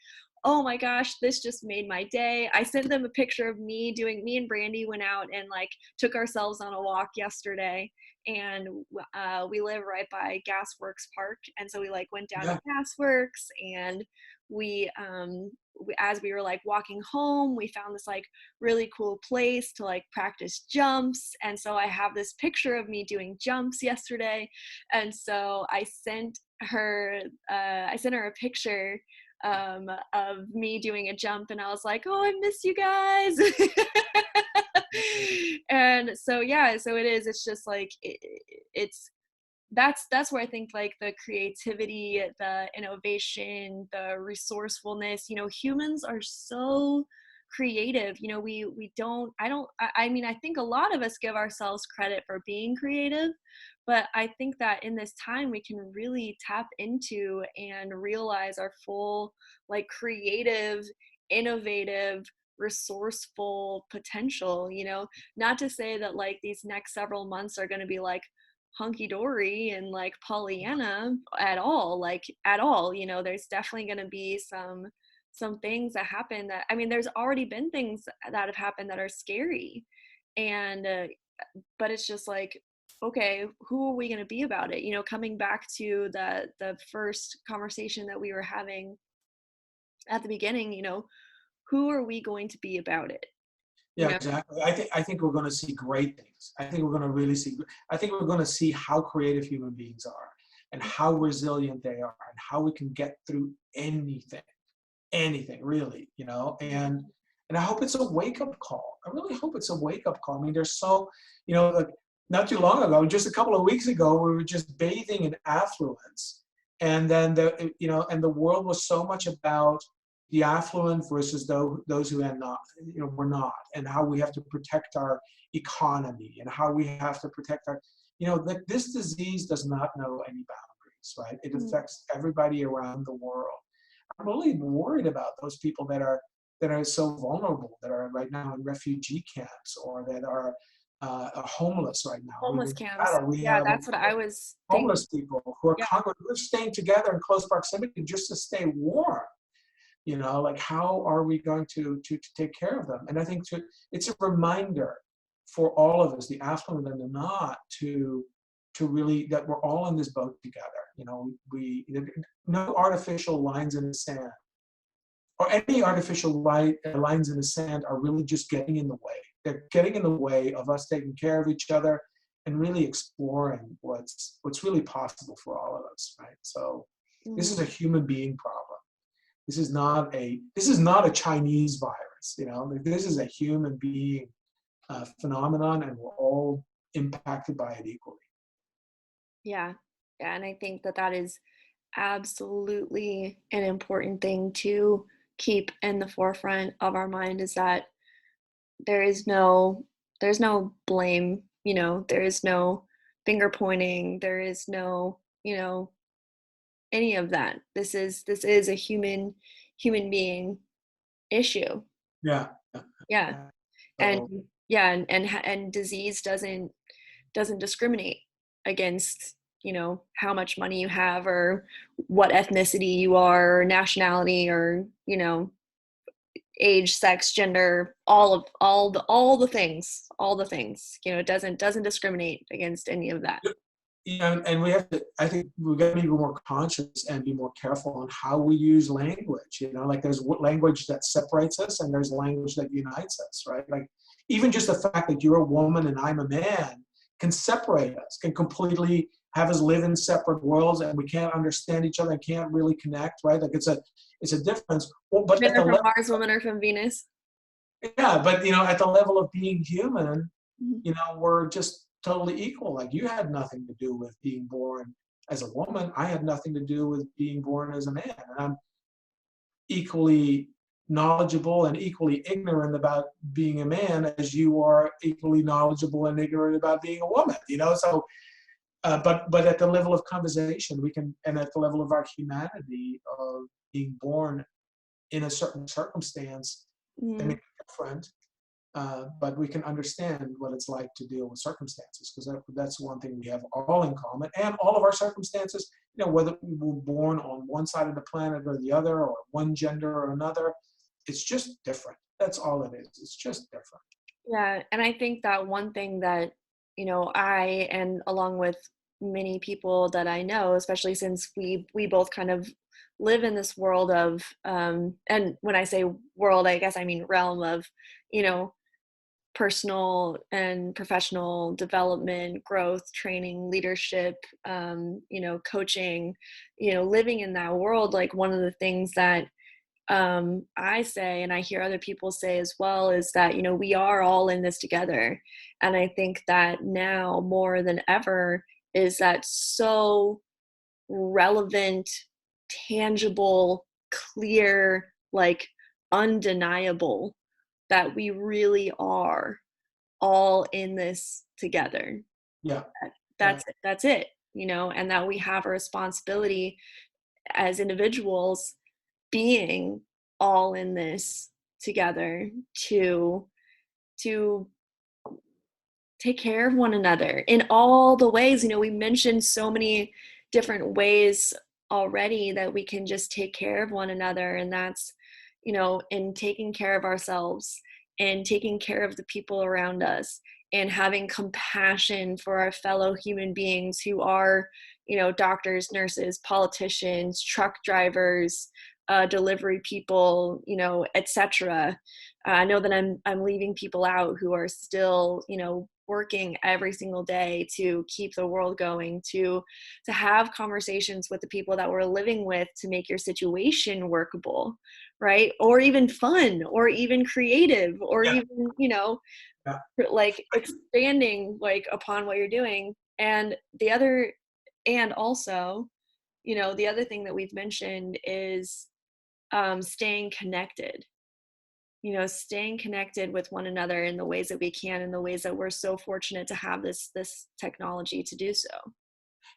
[SPEAKER 1] oh my gosh, this just made my day. I sent them a picture of me and Brandy went out and like took ourselves on a walk yesterday. And we live right by Gasworks Park. And so we like went down to
[SPEAKER 2] Yeah.
[SPEAKER 1] Gasworks, and as we were like walking home, we found this like really cool place to like practice jumps. And so I have this picture of me doing jumps yesterday. And so I sent her a picture of me doing a jump, and I was like, oh, I miss you guys. And so yeah, so it's just like it's that's where I think like the creativity, the innovation, the resourcefulness, humans are so creative. We don't I mean, I think a lot of us give ourselves credit for being creative, but I think that in this time we can really tap into and realize our full like creative, innovative, resourceful potential. Not to say that like these next several months are going to be like hunky dory and like Pollyanna at all, there's definitely going to be some things that happen that, I mean, there's already been things that have happened that are scary, and but it's just like, okay, who are we going to be about it? Coming back to the first conversation that we were having at the beginning, who are we going to be about it? you
[SPEAKER 2] Yeah,
[SPEAKER 1] know
[SPEAKER 2] exactly. I think we're going to see great things. I think we're going to really see. I think we're going to see how creative human beings are, and how resilient they are, and how we can get through anything really. And I hope it's a wake up call. I really hope it's a wake up call. I mean, there's so, like not too long ago, just a couple of weeks ago, we were just bathing in affluence, and then and the world was so much about the affluent versus those who had not, were not, and how we have to protect our economy, and how we have to protect our, that this disease does not know any boundaries, right? It affects everybody around the world. I'm really worried about those people that are so vulnerable, that are right now in refugee camps, or that are homeless right now. I mean,
[SPEAKER 1] Homeless camps,
[SPEAKER 2] we
[SPEAKER 1] yeah,
[SPEAKER 2] have
[SPEAKER 1] that's what I was thinking.
[SPEAKER 2] homeless people who are
[SPEAKER 1] Yeah.
[SPEAKER 2] staying together in close proximity just to stay warm. Like how are we going to take care of them? And I think it's a reminder for all of us, the affluent and the not, to really, that we're all in this boat together. We no artificial lines in the sand, or any artificial lines in the sand, are really just getting in the way. They're getting in the way of us taking care of each other and really exploring what's really possible for all of us, right? So This is
[SPEAKER 1] Mm.
[SPEAKER 2] a human being problem. This is not a Chinese virus, like, this is a human being phenomenon, and we're all impacted by it equally.
[SPEAKER 1] Yeah. Yeah, and I think that that is absolutely an important thing to keep in the forefront of our mind is that there is no there's no blame, there is no finger pointing, there is no, any of that. This is a human being issue.
[SPEAKER 2] Yeah.
[SPEAKER 1] Yeah.
[SPEAKER 2] Yeah.
[SPEAKER 1] And
[SPEAKER 2] So
[SPEAKER 1] yeah, and disease doesn't discriminate against, how much money you have or what ethnicity you are or nationality or, age, sex, gender, all the things. It doesn't discriminate against any of that.
[SPEAKER 2] and we have to, I think we've got to be more conscious and be more careful on how we use language. Like, there's language that separates us and there's language that unites us, right? Like, even just the fact that you're a woman and I'm a man can separate us, can completely have us live in separate worlds, and we can't understand each other and can't really connect, right? Like, it's a difference. Well, but
[SPEAKER 1] Men
[SPEAKER 2] at
[SPEAKER 1] are
[SPEAKER 2] the
[SPEAKER 1] from
[SPEAKER 2] level,
[SPEAKER 1] Mars, women are from Venus.
[SPEAKER 2] yeah, but at the level of being human,
[SPEAKER 1] Mhm.
[SPEAKER 2] we're just totally equal. Like, you had nothing to do with being born as a woman. I had nothing to do with being born as a man. And I'm equally knowledgeable and equally ignorant about being a man as you are equally knowledgeable and ignorant about being a woman. So, but at the level of conversation, we can, and at the level of our humanity of being born in a certain circumstance, and
[SPEAKER 1] Mhm.
[SPEAKER 2] make a friend, but we can understand what it's like to deal with circumstances, because that's one thing we have all in common. And all of our circumstances, whether we were born on one side of the planet or the other, or one gender or another, it's just different. That's all it is. It's just different.
[SPEAKER 1] Yeah, and I think that one thing that, I and along with many people that I know, especially since we both kind of live in this world of and when I say world, I guess I mean realm of, you know, personal and professional development, growth, training, leadership, coaching, living in that world, like one of the things that I say, and I hear other people say as well, is that, we are all in this together. And I think that now more than ever is that so relevant, tangible, clear, like undeniable that we really are all in this together.
[SPEAKER 2] Yeah. Yeah.
[SPEAKER 1] That's it, and that we have a responsibility as individuals being all in this together to take care of one another in all the ways. We mentioned so many different ways already that we can just take care of one another, and that's in taking care of ourselves and taking care of the people around us and having compassion for our fellow human beings who are doctors, nurses, politicians, truck drivers, delivery people, etc. I know that I'm leaving people out who are still, working every single day to keep the world going, to have conversations with the people that we're living with to make your situation workable, right? Or even fun, or even creative, or
[SPEAKER 2] Yeah.
[SPEAKER 1] even,
[SPEAKER 2] Yeah.
[SPEAKER 1] like expanding like upon what you're doing. And also, the other thing that we've mentioned is staying connected, staying connected with one another in the ways that we can, in the ways that we're so fortunate to have this technology to do so.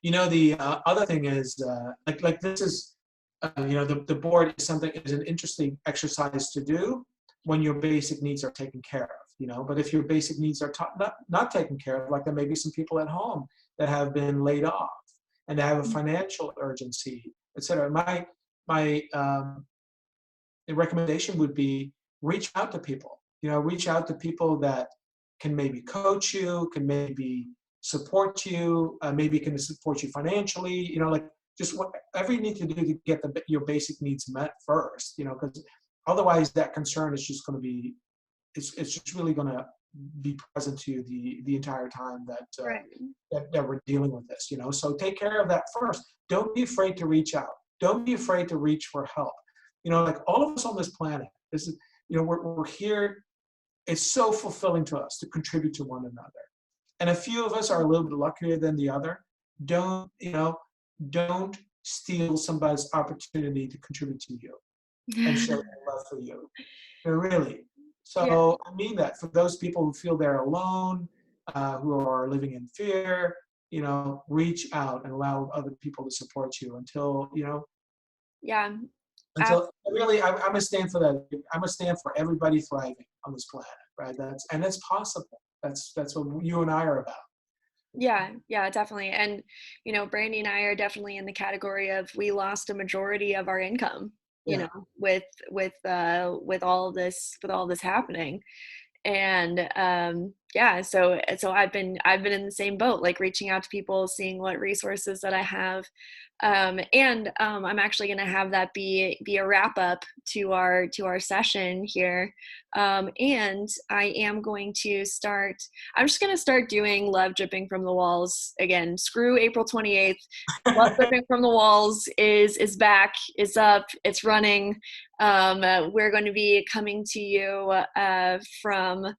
[SPEAKER 2] The other thing is, like this is, the board is an interesting exercise to do when your basic needs are taken care of. But if your basic needs are not taken care of, like, there may be some people at home that have been laid off and they have a financial urgency, etc. My recommendation would be, reach out to people. Reach out to people that can maybe coach you, can maybe support you, maybe can support you financially. Like, just whatever you need to do to get your basic needs met first. Because otherwise, that concern is just going to be, it's just really going to be present to you the entire time
[SPEAKER 1] Right.
[SPEAKER 2] that we're dealing with this. So take care of that first. Don't be afraid to reach out. Don't be afraid to reach for help. Like all of us on this planet, this is, we're here. It's so fulfilling to us to contribute to one another. And a few of us are a little bit luckier than the other. Don't steal somebody's opportunity to contribute to you and show their love for you. Really.
[SPEAKER 1] Yeah.
[SPEAKER 2] So I mean that for those people who feel they're alone, who are living in fear, reach out and allow other people to support you
[SPEAKER 1] Yeah.
[SPEAKER 2] until really, I'm gonna stand for that. I'm gonna stand for everybody thriving on this planet, right? That's possible. That's what you and I are about.
[SPEAKER 1] Yeah, yeah, definitely. And, Brandy and I are definitely in the category of we lost a majority of our income,
[SPEAKER 2] Yeah.
[SPEAKER 1] with all this happening. And yeah, so I've been in the same boat, like reaching out to people, seeing what resources that I have. And I'm actually going to have that be a wrap up to our session here. And I am going to start. I'm just going to start doing Love Dripping from the Walls again. Screw April 28th. Love Dripping from the Walls is back. It's up. It's running. We're going to be coming to you from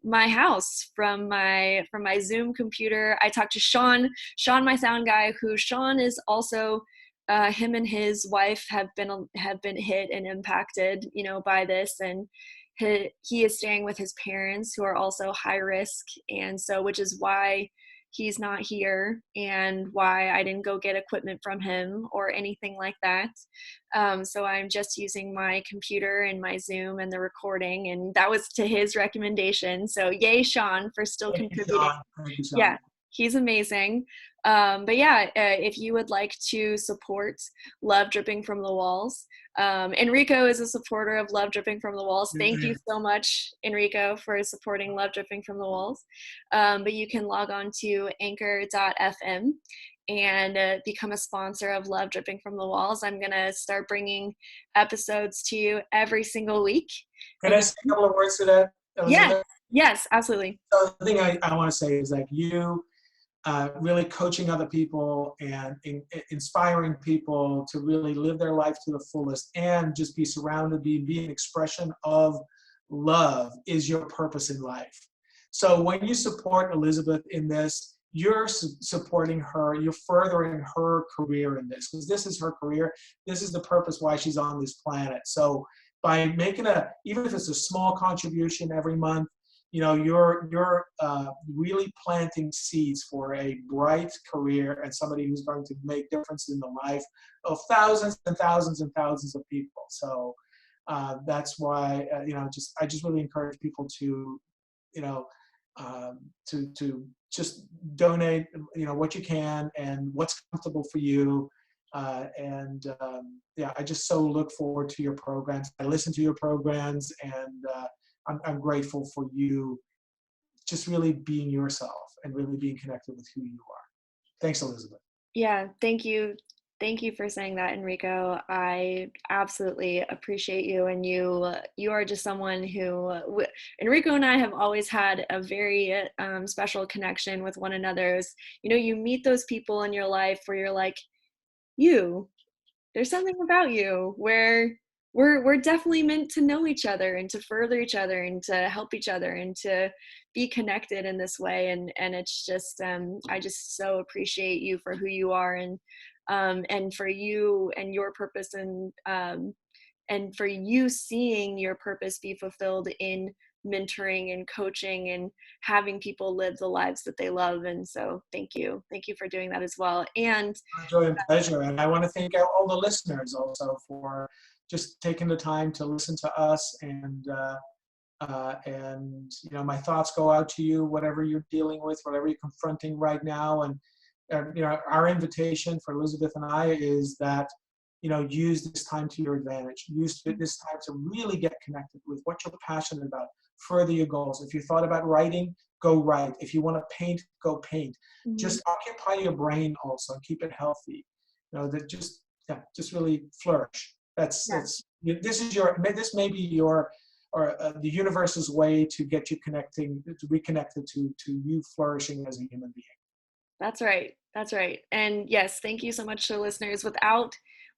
[SPEAKER 1] my house, from my Zoom computer. I talked to Sean, my sound guy, who Sean is also him and his wife have been hit and impacted, by this, and he is staying with his parents who are also high risk, and so which is why he's not here and why I didn't go get equipment from him or anything like that. So I'm just using my computer and my Zoom and the recording, and that was to his recommendation. So yay, Sean, for still
[SPEAKER 2] Thank you,
[SPEAKER 1] contributing.
[SPEAKER 2] Sean. Thank you, Sean.
[SPEAKER 1] Yeah, he's amazing. But yeah, if you would like to support Love Dripping from the Walls, Enrico is a supporter of Love Dripping from the Walls. Thank you so much, Enrico, for supporting Love Dripping from the Walls. But you can log on to anchor.fm and become a sponsor of Love Dripping from the Walls. I'm going to start bringing episodes to you every single week.
[SPEAKER 2] Can I say a couple of words to that, Elizabeth?
[SPEAKER 1] Yes, absolutely.
[SPEAKER 2] So the thing I want to say is like you really coaching other people and inspiring people to really live their life to the fullest and just be surrounded, be an expression of love is your purpose in life. So when you support Elizabeth in this, you're supporting her, you're furthering her career in this, because this is her career. This is the purpose why she's on this planet. So by making even if it's a small contribution every month, you're really planting seeds for a bright career and somebody who's going to make difference in the life of thousands and thousands and thousands of people. So that's why I just really encourage people to to just donate what you can and what's comfortable for you. I just so look forward to your programs. I listen to your programs, and I'm grateful for you just really being yourself and really being connected with who you are. Thanks, Elizabeth.
[SPEAKER 1] Yeah, thank you. Thank you for saying that, Enrico. I absolutely appreciate you, and you are just someone who Enrico and I have always had a very special connection with one another. You meet those people in your life where you're like, there's something about you where we're definitely meant to know each other and to further each other and to help each other and to be connected in this way. And it's just I just so appreciate you for who you are, and for you and your purpose, and for you seeing your purpose be fulfilled in mentoring and coaching and having people live the lives that they love. And so thank you for doing that as well. And
[SPEAKER 2] Joy and pleasure. And I want to thank all the listeners also for just taking the time to listen to us. And my thoughts go out to you, whatever you're dealing with, whatever you're confronting right now. And our invitation for Elizabeth and I is that use this time to your advantage. Use this time to really get connected with what you're passionate about. Further your goals. If you thought about writing, go write. If you want to paint, go paint. Mm-hmm. Just occupy your brain also and keep it healthy. That just really flourish. This may be your the universe's way to get you reconnected to you flourishing as a human being.
[SPEAKER 1] That's right. And yes, thank you so much to listeners.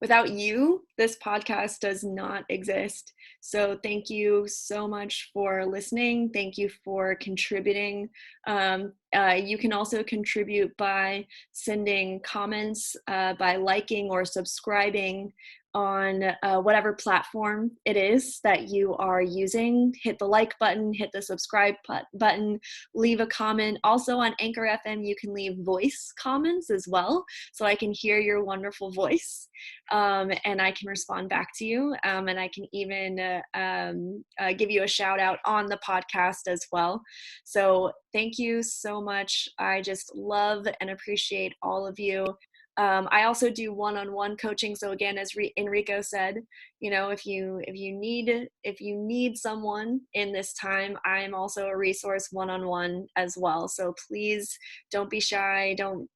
[SPEAKER 1] without you, this podcast does not exist. So thank you so much for listening. Thank you for contributing. You can also contribute by sending comments, by liking or subscribing on whatever platform it is that you are using. Hit the like button, hit the subscribe button, leave a comment. Also on Anchor FM, you can leave voice comments as well, so I can hear your wonderful voice, and I can respond back to you. And I can even give you a shout out on the podcast as well. So thank you so much. I just love and appreciate all of you. I also do one-on-one coaching. So again, as Enrico said, if you need someone in this time, I'm also a resource one-on-one as well. So please don't be shy. Don't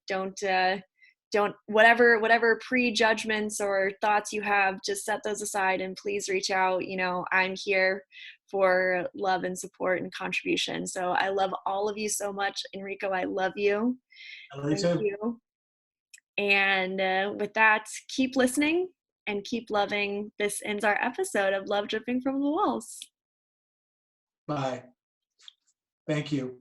[SPEAKER 1] whatever prejudgments or thoughts you have, just set those aside and please reach out. I'm here for love and support and contribution. So I love all of you so much. Enrico, I love you.
[SPEAKER 2] I love you
[SPEAKER 1] Thank
[SPEAKER 2] too.
[SPEAKER 1] you. And with that, keep listening and keep loving. This ends our episode of Love Dripping from the Walls.
[SPEAKER 2] Bye. Thank you.